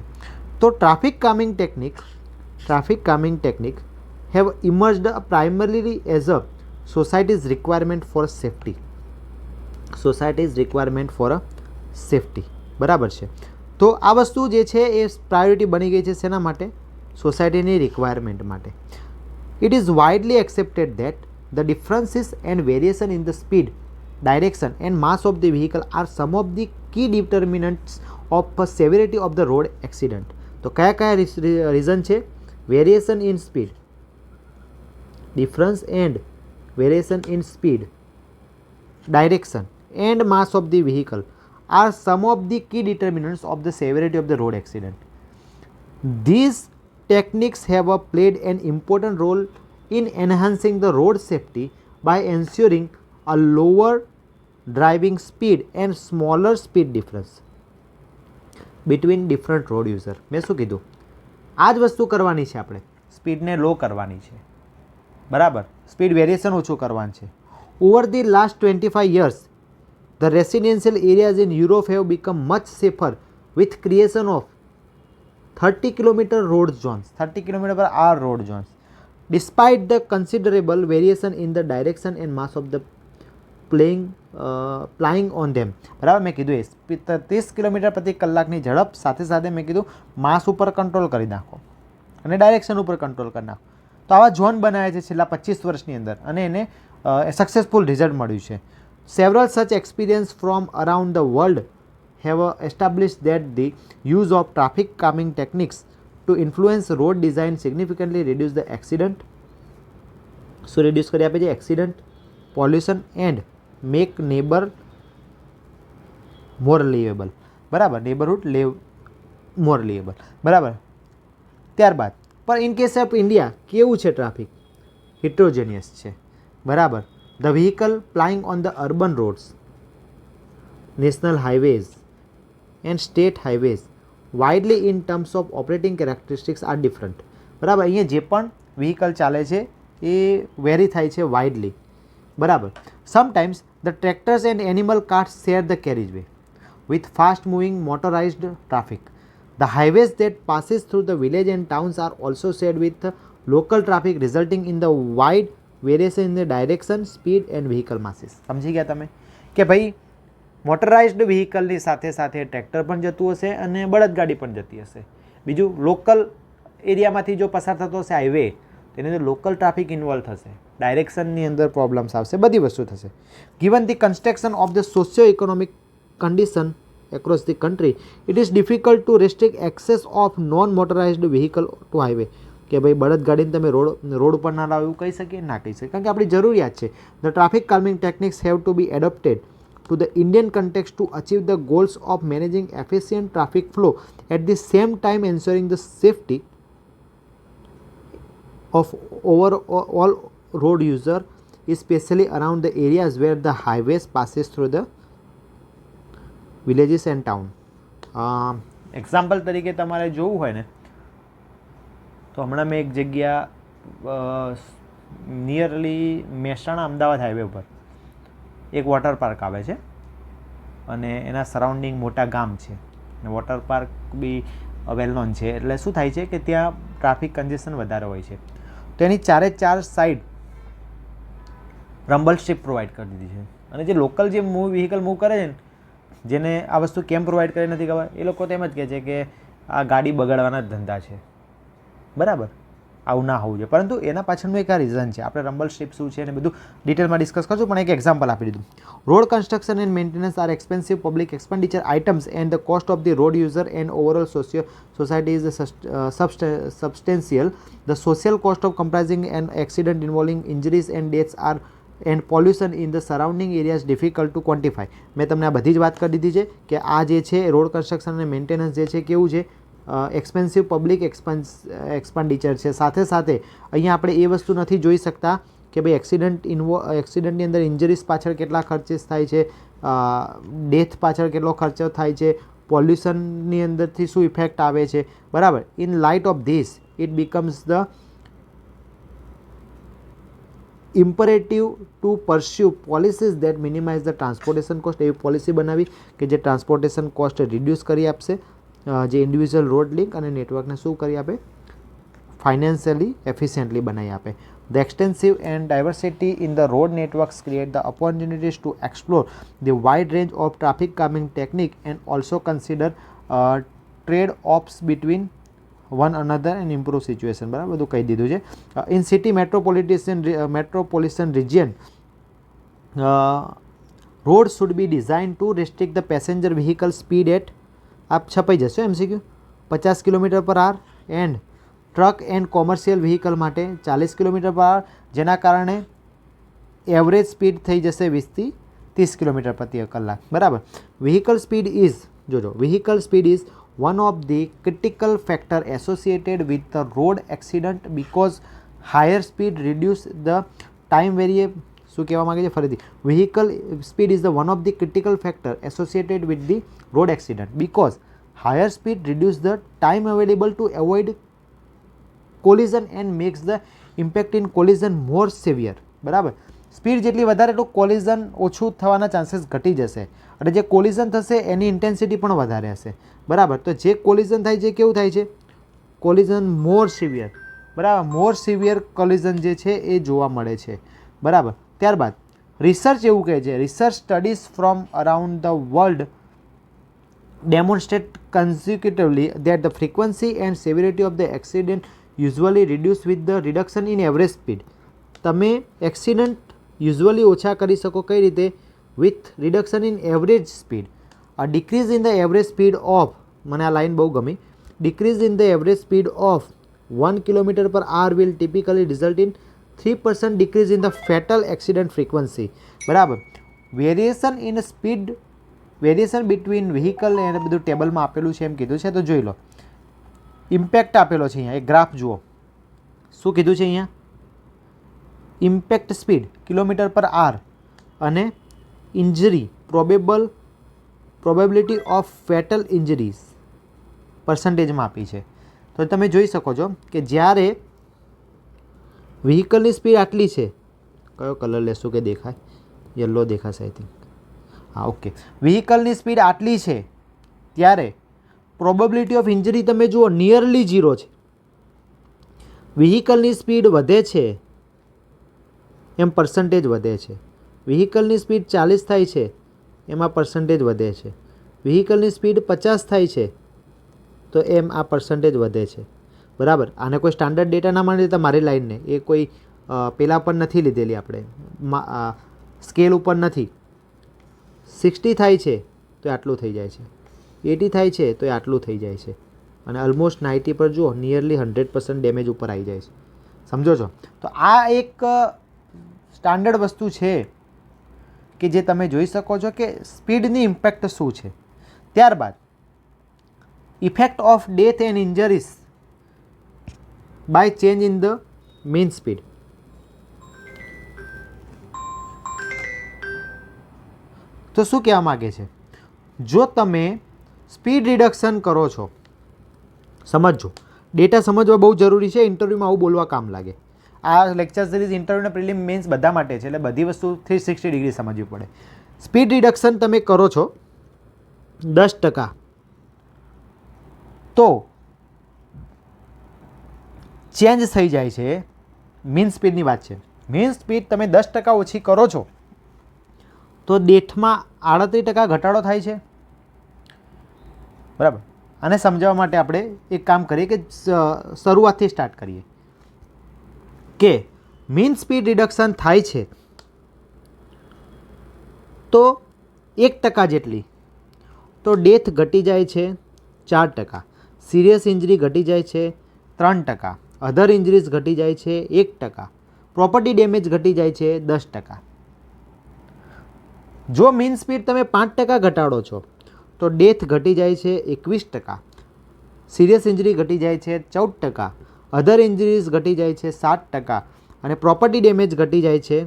તો traffic calming technique have emerged primarily as a society's requirement for safety, બરાબર છે. તો આ વસ્તુ જે છે એ પ્રાયોરિટી બની ગઈ છે શેના માટે? સોસાયટીની રિક્વાયરમેન્ટ માટે. It is widely accepted that the differences and variation in the speed, direction and mass of the vehicle are some of the key determinants of severity of the road accident. તો કયા reason છે? Variation in speed, difference and variation in speed, direction and mass of the vehicle are some of the key determinants of the severity of the road accident. These techniques have played an important role in enhancing the road safety by ensuring a lower driving speed and smaller speed difference between different road user. મેં શું કીધું? આ જ વસ્તુ કરવાની છે આપણે, સ્પીડને લો કરવાની છે, બરાબર, સ્પીડ વેરિએશન ઓછું કરવાનું છે. Over the last 25 years the residential areas in Europe have become much safer with creation of 30 km road zones, 30 km per hour road zones, despite the considerable variation in the direction and mass of the plying on them. બરાબર, મેં કીધું એ 30 kilometre પ્રતિ કલાકની ઝડપ સાથે સાથે મેં કીધું માસ ઉપર કંટ્રોલ કરી નાખો અને ડાયરેક્શન ઉપર કંટ્રોલ કરી નાખો. તો આવા ઝોન બનાવ્યા છે છેલ્લા 25 વર્ષની અંદર અને એને સક્સેસફુલ રિઝલ્ટ મળ્યું છે. Several such experiences from around the world have established that the use of traffic calming techniques to influence road design significantly reduce the accident. So reduce કરી આપે છે accident, pollution and make neighbor more livable. બરાબર, neighborhood more livable. બરાબર. ત્યારબાદ પર in case of India કેવું છે traffic? હિટ્રોજેનિયસ છે, બરાબર. The vehicle plying on the urban roads, national highways and state highways widely in terms of operating characteristics are different. બરાબર, અહીંયા જે પણ વ્હીકલ ચાલે છે એ વેરી થાય છે વાઇડલી, બરાબર. Sometimes the tractors and animal carts share the carriageway with fast moving motorized traffic. The highways that passes through the village and towns are also shared with local traffic, resulting in the wide variation in the direction, speed and vehicle masses. સમજી ગયા તમે કે ભાઈ મોટરાઇઝ્ડ વ્હીકલની સાથે સાથે tractor પણ જતું હશે અને બળદગાડી પણ જતી હશે. બીજું લોકલ એરિયામાંથી જો પસાર થતો હશે હાઈવે, તેની અંદર લોકલ ટ્રાફિક ઇન્વોલ્વ થશે, ડાયરેક્શનની અંદર પ્રોબ્લેમ્સ આવશે, બધી વસ્તુ થશે. Given the construction of the socio economic condition across the country, it is difficult to restrict access of non-motorized vehicle to highway. કે ભાઈ બળદગાડીને તમે રોડ ઉપર ના લાવો એવું કહી શકીએ? ના કહી શકીએ, કારણ કે આપણી જરૂરિયાત છે. The traffic calming techniques have to be adapted to the Indian context to achieve the goals of managing efficient traffic flow at the same time ensuring the safety of all road user, especially around the areas where the highways passes through the villages and town. Example તરીકે તમારે જોવું હોય ને તો હમણાં મેં એક જગ્યા નિયરલી મહેસાણા અમદાવાદ હાઈવે ઉપર એક વોટર પાર્ક આવે છે અને એના સરાઉન્ડિંગ મોટા ગામ છે અને વોટર પાર્ક બી વેલ નોન છે. એટલે શું થાય છે કે ત્યાં ટ્રાફિક કન્જેશન વધારે હોય છે, તો એની ચાર સાઈડ રમ્બલ સ્ટ્રીપ પ્રોવાઈડ કરી દીધી છે. અને જે લોકલ જે વ્હીકલ મૂવ કરે છે ને, જેને આ વસ્તુ કેમ પ્રોવાઈડ કરી નથી ખબર, એ લોકો તેમ જ કહે છે કે આ ગાડી બગાડવાના જ ધંધા છે. બરાબર, આવું ના હોવું જોઈએ, પરંતુ એના પાછળનું એક આ રીઝન છે. આપણે રમ્બલ સ્ટ્રીપ શું છે અને બધું ડિટેલમાં ડિસ્કસ કરશું, પણ એક એક્ઝામ્પલ આપી દીધું. Road construction and maintenance are expensive public expenditure items and the cost of the road user and overall society is substantial. The social cost of comprising and accident involving injuries and deaths are and pollution in the surrounding areas difficult to quantify. મેં તમને આ બધી જ વાત કરી દીધી છે કે આ જે છે રોડ કન્સ્ટ્રક્શન અને મેન્ટેનન્સ જે છે કેવું છે, એક્સપેન્સિવ પબ્લિક એક્સપેન્ડિચર છે. સાથે સાથે અહીંયા આપણે એ વસ્તુ નથી જોઈ શકતા કે ભાઈ એક્સિડન્ટની અંદર ઇન્જરીઝ પાછળ કેટલા ખર્ચેસ થાય છે, ડેથ પાછળ કેટલો ખર્ચો થાય છે, પોલ્યુશનની અંદરથી શું ઇફેક્ટ આવે છે. બરાબર, in light of this it becomes the imperative to pursue policies that minimise the transportation cost. એવી પોલિસી બનાવી કે જે ટ્રાન્સપોર્ટેશન કોસ્ટ રિડ્યુસ કરી આપશે, જે ઇન્ડિવિજ્યુઅલ રોડ લિંક અને નેટવર્કને શું કરી આપે, ફાઇનાન્શિયલી એફિશિયન્ટલી બનાવી આપે. The extensive and diversity in the road networks create the opportunities to explore the wide range of traffic calming technique and also consider trade offs between one another and improve situation. બરાબર, બધું કહી દીધું છે. In city metropolitan region road should be design to restrict the passenger vehicle speed at, આપ છપાઈ જશો MCQ, 50 km/h and truck and commercial vehicle માટે 40 km/h, જેના કારણે એવરેજ સ્પીડ થઈ જશે 20 થી 30 km/h. બરાબર. Vehicle speed is one of the critical factor associated with the road accident because higher speed reduce the time variable. શું કહેવા માંગે છે ફરીથી, vehicle speed is the one of the critical factor associated with the road accident because higher speed reduce the time available to avoid collision and makes the impact in collision more severe. બરાબર, speed જેટલી વધારે એટલું collision ઓછું થવાના chances ઘટી જશે અને જે કોલિઝન થશે એની ઇન્ટેન્સિટી પણ વધારે હશે. બરાબર, તો જે કોલિઝન થાય છે કેવું થાય છે, કોલિઝન મોર સિવિયર. બરાબર, મોર સિવિયર કોલિઝન જે છે એ જોવા મળે છે. બરાબર, ત્યારબાદ રિસર્ચ એવું કહે છે, research studies from around the world demonstrate consecutively that the frequency and severity of the accident usually reduce with the reduction in average speed. તમે એક્સિડન્ટ યુઝ્યુઅલી ઓછા કરી શકો કઈ રીતે, with reduction in average speed. a decrease in the average speed of, મને આ line બહુ ગમી, decrease in the average speed of 1 km/h will typically result in 3% decrease in the fatal accident frequency. બરાબર, variation in speed, variation between vehicle એને બધું ટેબલમાં આપેલું છે એમ કીધું છે, તો જોઈ લો. ઇમ્પેક્ટ આપેલો છે અહીંયા, એક ગ્રાફ જુઓ શું કીધું છે અહીંયા, ઇમ્પેક્ટ સ્પીડ km/h અને injury probability of fatal injuries પર્સન્ટેજમાં આપી છે. તો તમે જોઈ શકો છો કે જ્યારે વ્હીકલની સ્પીડ આટલી છે, કયો કલર લેશું કે દેખાય, યલો દેખાશે આઈ થિંક, હા ઓકે, વ્હીકલની સ્પીડ આટલી છે ત્યારે પ્રોબેબિલિટી ઓફ ઇન્જરી તમે જુઓ નિયરલી 0 છે. વ્હીકલની સ્પીડ વધે છે એમ પર્સન્ટેજ વધે છે. વ્હીકલની સ્પીડ 40 થાય છે એમાં પર્સન્ટેજ વધે છે. વ્હીકલની સ્પીડ 50 થાય છે તો એમ આ પર્સન્ટેજ વધે છે. બરાબર. આને કોઈ સ્ટાન્ડર્ડ ડેટા ના માની લેતા મારી લાઈનને, એ કોઈ પેલા પર નથી લીધેલી આપણે, સ્કેલ ઉપર નથી. 60 થાય છે તો આટલું થઈ જાય છે, 80 થાય છે તો આટલું થઈ જાય છે, અને ઓલમોસ્ટ 90 પર જુઓ, નિયરલી 100% ડેમેજ ઉપર આવી જાય છે. સમજો છો? તો આ એક સ્ટાન્ડર્ડ વસ્તુ છે કે જે તમે જોઈ શકો છો કે સ્પીડની ઇમ્પેક્ટ શું છે. ત્યારબાદ effect of death and injuries by change in the mean speed. તો શું કહેવા માગે છે? જો તમે સ્પીડ રિડક્શન કરો છો, સમજો, ડેટા સમજવા બહુ જરૂરી છે, ઇન્ટરવ્યૂમાં આવું બોલવા કામ લાગે. આ લેક્ચર સિરીઝ ઇન્ટરવ્યૂના પ્રિલિમ મેન્સ બધા માટે છે, એટલે બધી વસ્તુ 360 ડિગ્રી સમજવી પડે. સ્પીડ રિડક્શન તમે કરો છો 10%, તો ચેન્જ થઈ જાય છે. મીન સ્પીડની વાત છે. મીન સ્પીડ તમે 10% ઓછી કરો છો તો ડેથમાં 38% ઘટાડો થાય છે. બરાબર. આને સમજાવવા માટે આપણે એક કામ કરીએ કે શરૂઆતથી સ્ટાર્ટ કરીએ કે મીન સ્પીડ રિડક્શન થાય છે તો 1% જેટલી, તો ડેથ ઘટી જાય છે 4%, સિરિયસ ઇન્જરી ઘટી જાય છે 3%, અધર ઇન્જરીઝ ઘટી જાય છે 1%, પ્રોપર્ટી ડેમેજ ઘટી જાય છે 10%. જો મીન સ્પીડ તમે 5% ઘટાડો છો તો ડેથ ઘટી જાય છે 21%, સિરિયસ ઇન્જરી ઘટી જાય છે 14%, અધર ઇન્જરીઝ ઘટી જાય છે 7%, અને પ્રોપર્ટી ડેમેજ ઘટી જાય છે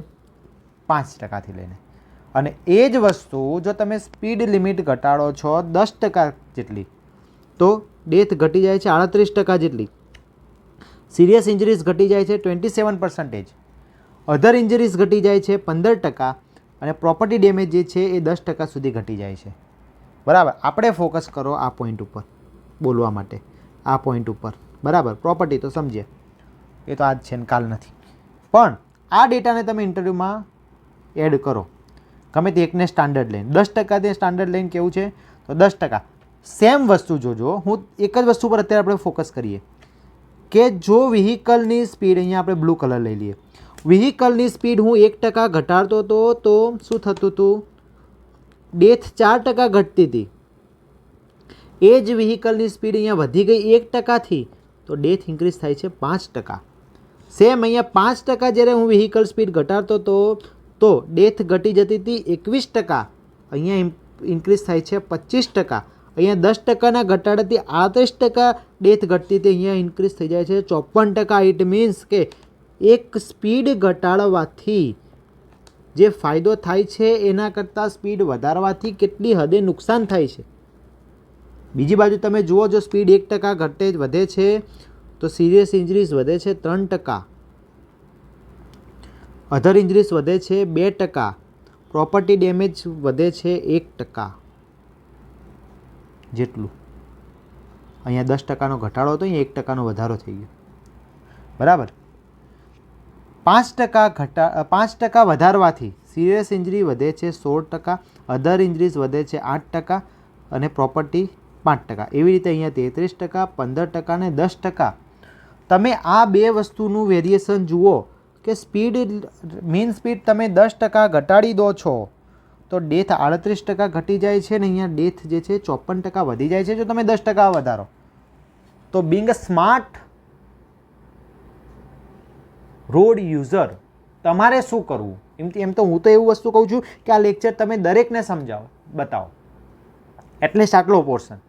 5%થી લઈને. અને એ જ વસ્તુ જો તમે સ્પીડ લિમિટ ઘટાડો છો 10% જેટલી, તો ડેથ ઘટી જાય છે 38% જેટલી, સિરિયસ ઇન્જરીઝ ઘટી જાય છે 27%, અધર ઇન્જરીઝ ઘટી જાય છે 15%, અને પ્રોપર્ટી ડેમેજ જે છે એ 10% સુધી ઘટી જાય છે. બરાબર. આપણે ફોકસ કરો આ પોઈન્ટ ઉપર બોલવા માટે, આ પોઈન્ટ ઉપર. બરાબર. પ્રોપર્ટી તો સમજીએ, એ તો આજ છે ને કાલ નથી, પણ આ ડેટાને તમે ઇન્ટરવ્યૂમાં એડ કરો, ગમે તે એકને સ્ટાન્ડર્ડ લઈને. 10% તે સ્ટાન્ડર્ડ લઈને કેવું છે તો 10%. સેમ વસ્તુ જોજો, હું એક જ વસ્તુ પર અત્યારે આપણે ફોકસ કરીએ કે જો વ્હીકલની સ્પીડ, અહીંયા આપણે બ્લુ કલર લઈ લઈએ, વ્હીકલની સ્પીડ હું 1% ઘટાડતો હતો તો શું થતું હતું? ડેથ 4% ઘટતી હતી. એ જ વ્હીકલની સ્પીડ અહીંયા વધી ગઈ 1%થી, તો ડેથ ઇન્ક્રીઝ થાય છે 5%. સેમ અહીંયા 5% જ્યારે હું વ્હીકલ સ્પીડ ઘટાડતો હતો તો ડેથ ઘટી જતી હતી 21%, અહીંયા ઇન્ક્રીઝ થાય છે 25%. અહીંયા 10%ના ઘટાડાથી 38% ડેથ ઘટતી હતી, અહીંયા ઇન્ક્રીઝ થઈ જાય છે 54%. ઇટ મીન્સ કે એક સ્પીડ ઘટાડવાથી જે ફાયદો થાય છે એના કરતાં સ્પીડ વધારવાથી કેટલી હદે નુકસાન થાય છે. બીજી બાજુ તમે જુઓ, જો સ્પીડ 1% વધે છે તો સિરિયસ ઇન્જરીઝ વધે છે 3%, અધર ઇન્જરીઝ વધે છે 2%, પ્રોપર્ટી ડેમેજ વધે છે 1% જેટલું. અહીંયા 10%નો ઘટાડો હતો, અહીંયા 1%નો વધારો થઈ ગયો. બરાબર. 5% વધારવાથી સિરિયસ ઇન્જરી વધે છે 16%, અધર ઇન્જરીઝ વધે છે 8%, અને પ્રોપર્ટી 5%. એવી રીતે અહીંયા 33%, 15% અને 10%. તમે આ બે વસ્તુનું વેરિએશન જુઓ કે સ્પીડ, મીન સ્પીડ તમે 10% ઘટાડી દો છો તો ડેથ 38% ઘટી જાય છે, ને અહીંયા ડેથ જે છે 54% વધી જાય છે જો તમે 10% વધારો. તો being a smart road user તમારે શું કરવું? એમ તો હું તો એવું વસ્તુ કહું છું કે આ લેક્ચર તમે દરેકને સમજાવો, બતાવો, એટલીસ્ટ આટલો પોર્શન,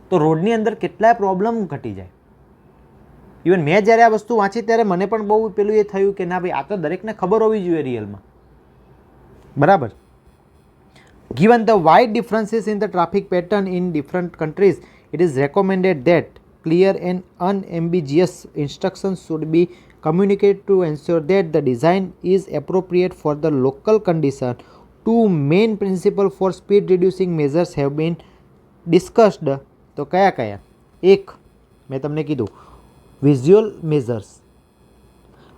તો રોડની અંદર કેટલાય પ્રોબ્લેમ ઘટી જાય. ઇવન મેં જ્યારે આ વસ્તુ વાંચી ત્યારે મને પણ બહુ પેલું એ થયું કે ના ભાઈ, આ તો દરેકને ખબર હોવી જોઈએ રિયલમાં. બરાબર. Given the wide differences in the traffic pattern in different countries, it is recommended that clear and unambiguous instructions should be communicated to ensure that the design is appropriate for the local condition. Two main principles for speed reducing measures have been discussed. તો કયા? એક મેં તમને કીધું, visual measures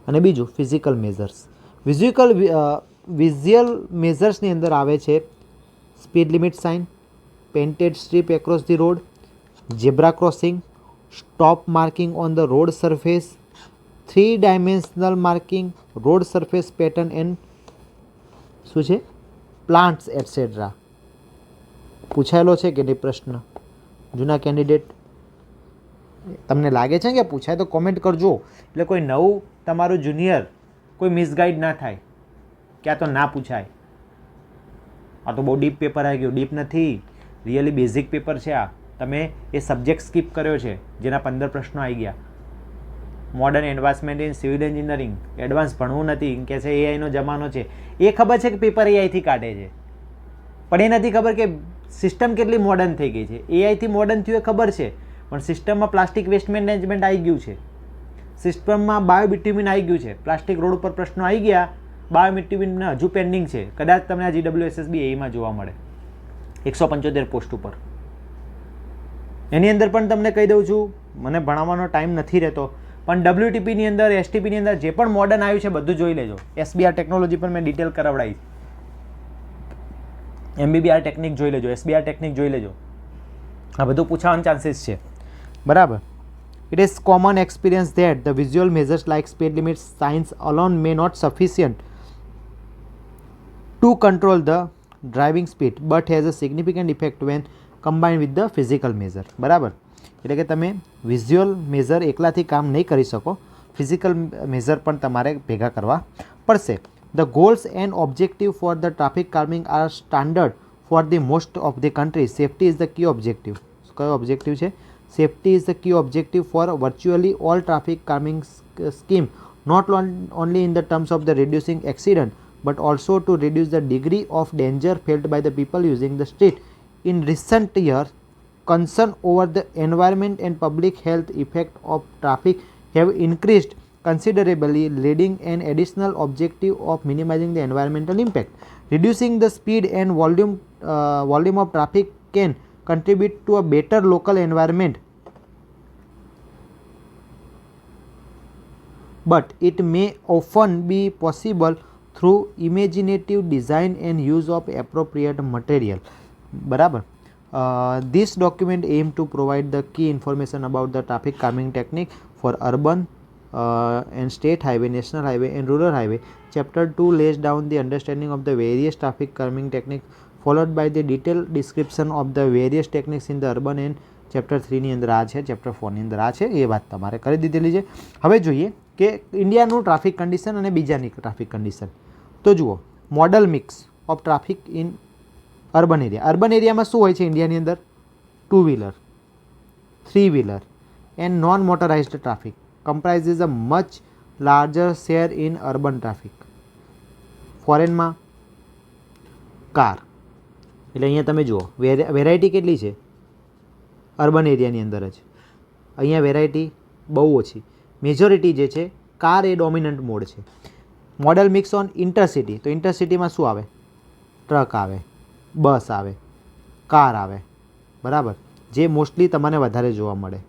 અને બીજું physical measures. Visual મેઝર્સની અંદર આવે છે speed limit sign, painted strip across the road, zebra crossing, stop marking on the road surface, 3 dimensional marking, road surface pattern and શું છે પ્લાન્ટ્સ એટસેટ્રા. પૂછાયેલો છે કે નહીં પ્રશ્ન જૂના કેન્ડિડેટ? તમને લાગે છે કે પૂછાય તો કોમેન્ટ કરજો, એટલે કોઈ નવું તમારું જુનિયર કોઈ મિસગાઈડ ના થાય કે આ તો ના પૂછાય, આ તો બહુ ડીપ પેપર આવી ગયું. ડીપ નથી, રિયલી બેઝિક પેપર છે આ. તમે એ સબ્જેક્ટ સ્કીપ કર્યો છે જેના 15 પ્રશ્નો આવી ગયા. Modern advancement in civil engineering, advance ભણવું નથી કે છે એઆઈનો જમાનો છે. એ ખબર છે કે પેપર એઆઈથી કાઢે છે, પણ એ નથી ખબર કે સિસ્ટમ કેટલી મોડર્ન થઈ ગઈ છે. એઆઈથી મોડર્ન થયું એ ખબર છે, પણ સિસ્ટમમાં પ્લાસ્ટિક વેસ્ટ મેનેજમેન્ટ આવી ગયું છે, સિસ્ટમમાં બાયોબિટ્યુમિન આવી ગયું છે, પ્લાસ્ટિક રોડ ઉપર પ્રશ્નો આવી ગયા, બાયોબિટ્યુમિન હજુ પેન્ડિંગ છે. કદાચ તમને આ GWSSB એમાં જોવા મળે 175 પોસ્ટ ઉપર. એની અંદર પણ તમને કહી દઉં છું, મને ભણાવવાનો ટાઈમ નથી રહેતો, પણ WTPની અંદર, STPની અંદર જે પણ મોડર્ન આવ્યું છે બધું જોઈ લેજો. SBR ટેકનોલોજી પણ મેં ડિટેલ કરાવડાવી, MBBR ટેકનિક જોઈ લેજો, SBR ટેકનિક જોઈ લેજો. આ બધું પૂછાવાનો ચાન્સીસ છે, બરાબર. It is common experience that the visual measures like speed limit signs alone may not sufficient to control the driving speed but has a significant effect when combined with the physical measure. બરાબર, એટલે કે તમે visual measure એકલાથી કામ નહીં કરી શકો, physical measure પણ તમારે ભેગા કરવા પડશે. The goals and objective for the traffic calming are standard for the most of the countries. Safety is the key objective. કયો ઓબ્જેક્ટિવ છે? Safety is the key objective for virtually all traffic calming scheme, not only in the terms of the reducing accident, but also to reduce the degree of danger felt by the people using the street. In recent years, concern over the environment and public health effect of traffic have increased considerably, leading an additional objective of minimizing the environmental impact. Reducing the speed and volume of traffic can contribute to a better local environment, but it may often be possible through imaginative design and use of appropriate material. બરાબર. This document aim to provide the key information about the traffic calming technique for urban and state highway, national highway and rural highway. Chapter 2 lays down the understanding of the various traffic calming techniques, followed by the detailed description of the various techniques in the urban and chapter 3ની અંદર આ છે, chapter 4ની અંદર આ છે. એ વાત તમારે કરી દીધેલી છે. હવે જોઈએ કે ઇન્ડિયાનું ટ્રાફિક કન્ડિશન અને બીજાની ટ્રાફિક કન્ડિશન. તો જુઓ, modal mix of traffic in urban area. Urban એરિયામાં શું હોય છે ઇન્ડિયાની અંદર? 2 wheeler, 3 wheeler and non motorised traffic comprises a much larger share in urban traffic. ફોરેનમાં કાર. એટલે અહીંયા તમે જુઓ વેરાયટી કેટલી છે અર્બન એરિયાની અંદર જ. અહીંયા વેરાયટી બહુ ઓછી, મેજોરિટી જે છે કાર એ ડોમિનન્ટ મોડ છે. Model mix on intercity. તો ઇન્ટરસિટીમાં શું આવે? ટ્રક આવે, બસ આવે, કાર આવે, બરાબર, જે મોસ્ટલી તમને વધારે જોવા મળે.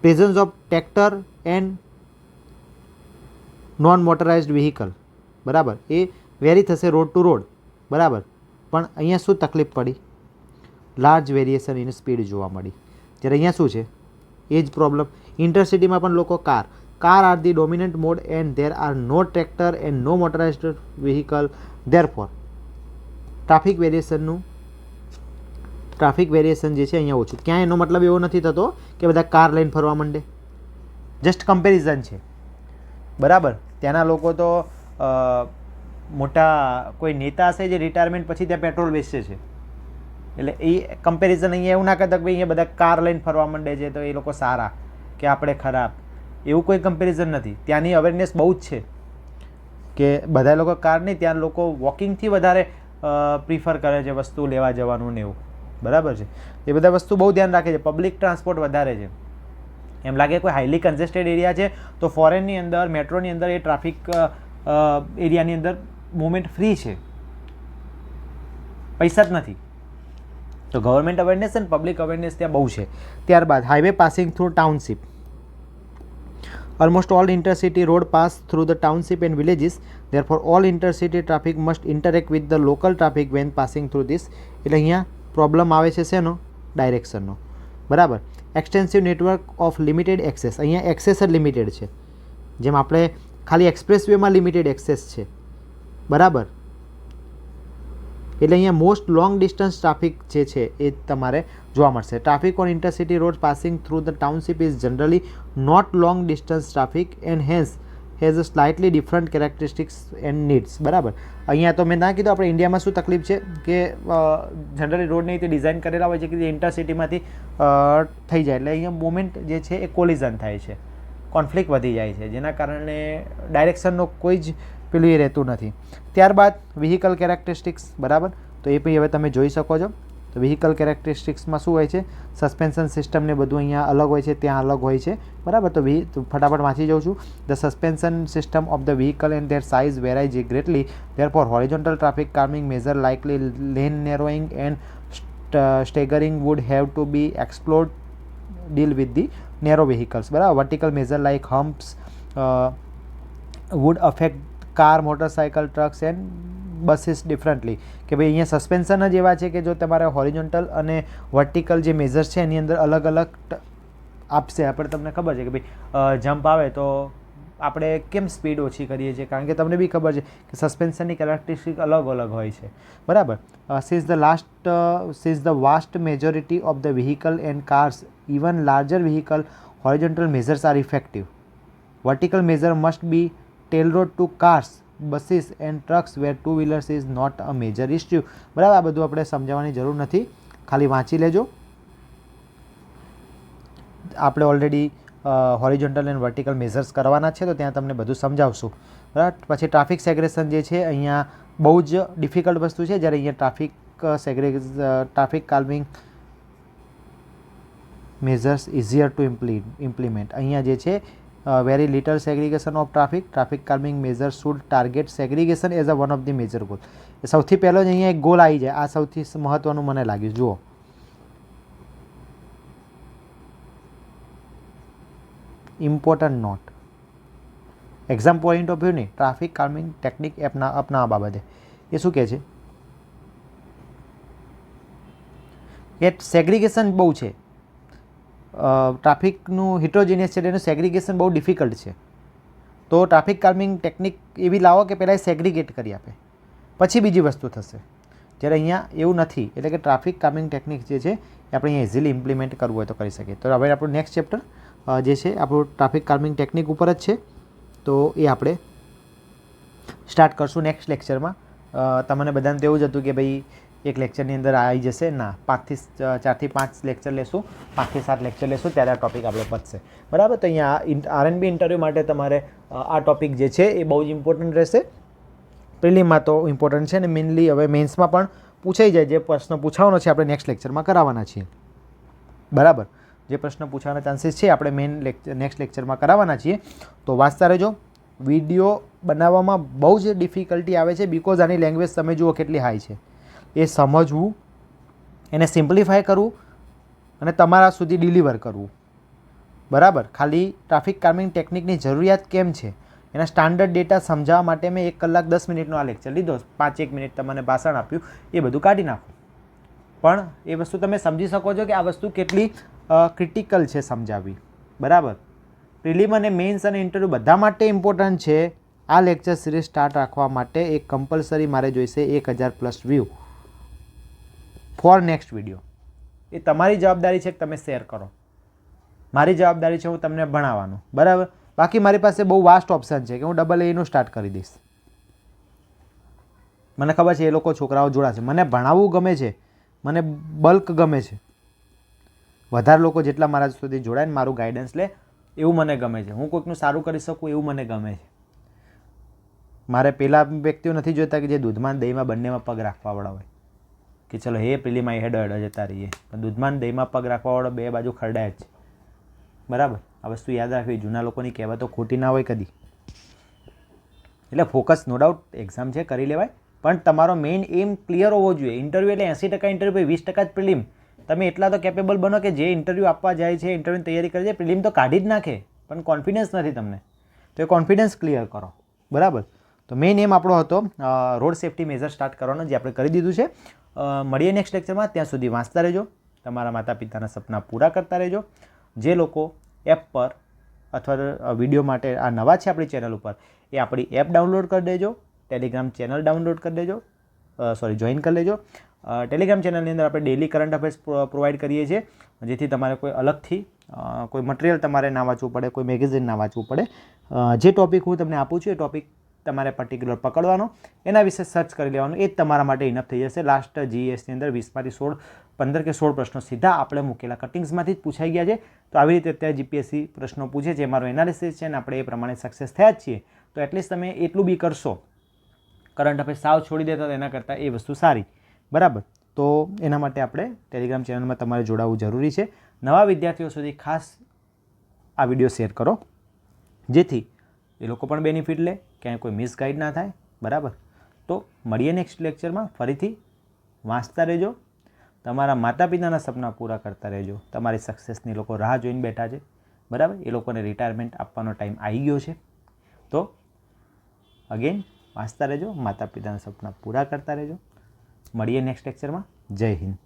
Presence of tractor and non motorised vehicle, બરાબર, એ વેરી થશે રોડ ટુ રોડ, બરાબર. પણ અહીંયા શું તકલીફ પડી? લાર્જ વેરિએશન ઇન સ્પીડ જોવા મળી. જ્યારે અહીંયા શું છે? એ જ પ્રોબ્લેમ. ઇન્ટરસિટીમાં પણ લોકો car are the dominant mode and there are no tractor and no motorised vehicle. Therefore traffic variation જે છે અહીંયા ઓછું. ક્યાંય એનો મતલબ એવો નથી થતો કે બધા કાર લઈને ફરવા માંડે, જસ્ટ કમ્પેરિઝન છે, બરાબર. ત્યાંના લોકો તો મોટા કોઈ નેતા હશે જે રિટાયરમેન્ટ પછી ત્યાં પેટ્રોલ વેચે છે, એટલે એ કમ્પેરિઝન અહીંયા એવું ના કરતા કે ભાઈ અહીંયા બધા કાર લઈને ફરવા માંડે છે તો એ લોકો સારા કે આપણે ખરાબ, એવું કોઈ કમ્પેરિઝન નથી. ત્યાંની અવેરનેસ બહુ જ છે કે બધા લોકો કાર નહીં, ત્યાં લોકો વોકિંગથી વધારે પ્રિફર કરે છે વસ્તુ લેવા જવાનું ને એવું, બરાબર છે. એ બધા વસ્તુ બહુ ધ્યાન રાખે છે. પબ્લિક ટ્રાન્સપોર્ટ વધારે છે. એમ લાગે કોઈ હાઈલી કન્જેસ્ટેડ એરિયા છે તો ફોરેનની અંદર, મેટ્રોની અંદર એ ટ્રાફિક એરિયાની અંદર મૂવમેન્ટ ફ્રી છે, પૈસા જ નથી. તો ગવર્મેન્ટ અવેરનેસ અને પબ્લિક અવેરનેસ ત્યાં બહુ છે. ત્યારબાદ highway passing through township. Almost all intercity road pass through the township and villages. Therefore, all intercity traffic must interact with the local traffic when passing through this. એટલે અહીંયા problem આવે છે શેનો? ડાયરેક્શનનો. બરાબર. Extensive network of limited access. અહીંયા access જ limited છે, જેમ આપણે ખાલી એક્સપ્રેસ વેમાં લિમિટેડ એક્સેસ છે. બરાબર. એટલે અહીંયા મોસ્ટ લોંગ ડિસ્ટન્સ ટ્રાફિક જે છે એ તમારે જોવા મળશે. Traffic on intercity road passing through the township is generally not long distance traffic and has a slightly different characteristics and needs. બરાબર. અહીંયા તો મેં ના કીધું આપણે ઇન્ડિયામાં શું તકલીફ છે કે જનરલી રોડની રીતે ડિઝાઇન કરેલા હોય છે કે જે ઇન્ટરસિટીમાંથી થઈ જાય, એટલે અહીંયા મોમેન્ટ જે છે એ કોલિઝન થાય છે, કોન્ફ્લિક્ટ વધી જાય છે, જેના કારણે ડાયરેક્શનનો કોઈ જ પેલું એ રહેતું નથી. ત્યારબાદ વ્હીકલ કેરેક્ટરિસ્ટિક્સ. બરાબર. તો એ પછી હવે તમે જોઈ શકો છો. તો વ્હીકલ કેરેક્ટરિસ્ટિક્સમાં શું હોય છે? સસ્પેન્શન સિસ્ટમ ને બધું અહીંયા અલગ હોય છે, ત્યાં અલગ હોય છે. બરાબર. તો ફટાફટ વાંચી જાઉં છું. The suspension system of the vehicle and their size varies greatly. Therefore horizontal traffic calming measure likely lane narrowing and staggering would have to be explored deal with the narrow vehicles. બરાબર. Vertical measure like humps would affect car, motorcycle, trucks and buses differently. કે ભાઈ અહીંયા suspension જ એવા છે કે જો તમારે હોરિઝોન્ટલ અને વર્ટિકલ જે મેઝર્સ છે એની અંદર અલગ અલગ આપશે. આપણે તમને ખબર છે કે ભાઈ જમ્પ આવે તો આપણે કેમ સ્પીડ ઓછી કરીએ છીએ, કારણ કે તમને બી ખબર છે કે સસ્પેન્શનની કેરેક્ટરિસ્ટિક અલગ અલગ હોય છે. બરાબર. since the vast majority of the vehicle and cars, even larger vehicle, horizontal measures are effective. Vertical measure must be tailored to cars, buses and trucks where two wheelers is not a major issue. બરાબર. આ બધું આપણે સમજાવવાની જરૂર નથી, ખાલી વાંચી લેજો. આપણે already horizontal and vertical measures કરવાના છે, તો ત્યાં તમને બધું સમજાવશું. બરાબર. પછી ટ્રાફિક સેગ્રેશન જે છે અહીંયા બહુ જ ડિફિકલ્ટ વસ્તુ છે, જ્યારે અહીંયા traffic calming measures easier to implement. અહીંયા જે છે very little segregation of traffic calming measure should target segregation as a one of the major goal. સૌથી પહેલો જ અહીંયા એક ગોલ આવી જાય, આ સૌથી મહત્વનું મને લાગ્યું. જુઓ, important note, exam point of view નહીં, ટ્રાફિક કાલ્મિંગ ટેકનિક અપનાવવા બાબતે એ શું કહે છે કે સેગ્રિગેશન બહુ છે, ટ્રાફિકનું હિટ્રોજીનિયસ છે, એનું સેગ્રિગેશન બહુ ડિફિકલ્ટ છે. તો ટ્રાફિક કાલ્મિંગ ટેકનિક એવી લાવો કે પહેલાં સેગ્રિગેટ કરી આપે, પછી બીજી વસ્તુ થશે. જ્યારે અહીંયા એવું નથી, એટલે કે ટ્રાફિક કાલ્મિંગ ટેકનિક જે છે એ આપણે અહીંયા ઇઝીલી ઇમ્પ્લિમેન્ટ કરવું હોય તો કરી શકીએ. તો હવે આપણું નેક્સ્ટ ચેપ્ટર જે છે આપણું ટ્રાફિક કાલ્મિંગ ટેકનિક ઉપર જ છે, તો એ આપણે સ્ટાર્ટ કરશું નેક્સ્ટ લેક્ચરમાં. તમને બધાને તો એવું જ હતું કે ભાઈ એક લેક્ચરની અંદર આવી જશે, ના, 4 થી 5 લેક્ચર લેશું, 5 થી 7 લેક્ચર લેશું, ત્યારે આ ટૉપિક આપણે પતશે. બરાબર. તો અહીંયા આરએનબી ઇન્ટરવ્યૂ માટે તમારે આ ટૉપિક જે છે એ બહુ જ ઇમ્પોર્ટન્ટ રહેશે. પ્રિલિમમાં તો ઇમ્પોર્ટન્ટ છે ને મેઇનલી હવે મેન્સમાં પણ પૂછાઈ જાય. જે પ્રશ્ન પૂછાવાનો છે આપણે નેક્સ્ટ લેક્ચરમાં કરાવવાના છીએ. બરાબર. જે પ્રશ્ન પૂછવાના ચાન્સીસ છે આપણે નેક્સ્ટ લેક્ચરમાં કરાવવાના છીએ. તો વાંચતા રહેજો. વિડીયો બનાવવામાં બહુ જ ડિફિકલ્ટી આવે છે, બિકોઝ આની લેંગ્વેજ તમે જુઓ કેટલી હાઈ છે. એ સમજવું, એને સિમ્પ્લિફાય કરવું અને તમારા સુધી ડિલિવર કરવું. બરાબર. ખાલી ટ્રાફિક કાલ્મિંગ ટેકનિકની જરૂરિયાત કેમ છે એના સ્ટાન્ડર્ડ ડેટા સમજાવવા માટે મેં 1 કલાક 10 મિનિટનો આ લેક્ચર લીધો, 5-1 મિનિટ તમને ભાષણ આપ્યું, એ બધું કાઢી નાખું. પણ એ વસ્તુ તમે સમજી શકો છો કે આ વસ્તુ કેટલી ક્રિટિકલ છે સમજાવવી. બરાબર. પ્રિલિમ અને મેઇન્સ અને ઇન્ટરવ્યૂ બધા માટે ઇમ્પોર્ટન્ટ છે. આ લેક્ચર સિરીઝ સ્ટાર્ટ રાખવા માટે એક કમ્પલસરી મારે જોઈશે 1000+ વ્યૂ ફોર નેક્સ્ટ વિડીયો. એ તમારી જવાબદારી છે કે તમે શેર કરો. મારી જવાબદારી છે હું તમને ભણાવવાનું. બરાબર. બાકી મારી પાસે બહુ વાસ્ટ ઓપ્શન છે કે હું AA નું સ્ટાર્ટ કરી દઈશ. મને ખબર છે એ લોકો છોકરાઓ જોડાશે. મને ભણાવવું ગમે છે, મને બલ્ક ગમે છે. વધારે લોકો જેટલા મારા સુધી જોડાય ને મારું ગાઈડન્સ લે એવું મને ગમે છે. હું કોઈકનું સારું કરી શકું એવું મને ગમે છે. મારે પેલા વ્યક્તિઓ નથી જોતા કે જે દૂધમાં દહીંમાં બંનેમાં પગ રાખવાવાળા હોય કે ચલો હે પેલીમાં હેડો જતા રહીએ, પણ દૂધમાં દહીંમાં પગ રાખવાવાળો બે બાજુ ખરડાય જ. બરાબર. આ વસ્તુ યાદ રાખવી. જૂના લોકોની કહેવતો ખોટી ના હોય કદી. એટલે ફોકસ નો ડાઉટ એક્ઝામ છે કરી લેવાય, પણ તમારો મેઇન એમ ક્લિયર હોવો જોઈએ. ઇન્ટરવ્યૂ એટલે 80% ઇન્ટરવ્યૂ, 20% જ પ્રિલિમ. તમે એટલા તો કેપેબલ બનો કે જે ઇન્ટરવ્યૂ આપવા જાય છે, ઇન્ટરવ્યૂની તૈયારી કરે છે, પ્રિલિમ તો કાઢી જ નાખે. પણ કોન્ફિડન્સ નથી તમને, તો એ કોન્ફિડન્સ ક્લિયર કરો. બરાબર. તો મેઇન એમ આપણો હતો રોડ સેફ્ટી મેઝર સ્ટાર્ટ કરવાનો, જે આપણે કરી દીધું છે. મળીએ નેક્સ્ટ લેક્ચરમાં. ત્યાં સુધી વાંચતા રહેજો, તમારા માતા પિતાના સપના પૂરા કરતા રહેજો. જે લોકો એપ પર અથવા વિડીયો માટે આ નવા છે આપણી ચેનલ ઉપર, એ આપણી એપ ડાઉનલોડ કરી દેજો, ટેલિગ્રામ ચેનલ ડાઉનલોડ કરી દેજો, જોઈન કરી લેજો. ટેલિગ્રામ ચેનલની અંદર આપણે ડેલી કરંટ અફેર્સ પ્રોવાઈડ કરીએ છીએ, જેથી તમારે કોઈ અલગથી કોઈ મટીરિયલ તમારે ના વાંચવું પડે, કોઈ મેગેઝિન ના વાંચવું પડે. જે ટૉપિક હું તમને આપું છું એ ટૉપિક તમારે પર્ટિક્યુલર પકડવાનો, એના વિશે સર્ચ કરી લેવાનું, એ જ તમારા માટે ઇનફ થઈ જશે. લાસ્ટ જીએસની અંદર 20માંથી 15 કે 16 પ્રશ્નો સીધા આપણે મૂકેલા કટિંગ્સમાંથી જ પૂછાઈ ગયા છે. તો આવી રીતે અત્યારે જીપીએસસી પ્રશ્નો પૂછે છે, મારો એનાલિસિસ છે અને આપણે એ પ્રમાણે સક્સેસ થયા જ છીએ. તો એટલીસ્ટ તમે એટલું બી કરશો, કરંટ અફેર્સ સાવ છોડી દેતા એના કરતાં એ વસ્તુ સારી. બરાબર. તો એના માટે આપણે ટેલિગ્રામ ચેનલમાં તમારે જોડાવવું જરૂરી છે. નવા વિદ્યાર્થીઓ સુધી ખાસ આ વિડીયો શેર કરો, જેથી એ લોકો પણ બેનિફિટ લે, ક્યાંય કોઈ મિસગાઈડ ના થાય. બરાબર. તો મળીએ નેક્સ્ટ લેક્ચરમાં. ફરીથી વાંચતા રહેજો, તમારા માતા પિતાના સપના પૂરા કરતા રહેજો. તમારી સક્સેસની લોકો રાહ જોઈને બેઠા છે. બરાબર. એ લોકોને રિટાયરમેન્ટ આપવાનો ટાઈમ આવી ગયો છે. તો અગેન વાંચતા રહેજો, માતા પિતાના સપના પૂરા કરતા રહેજો. મળીએ નેક્સ્ટ લેક્ચરમાં. જય હિન્દ.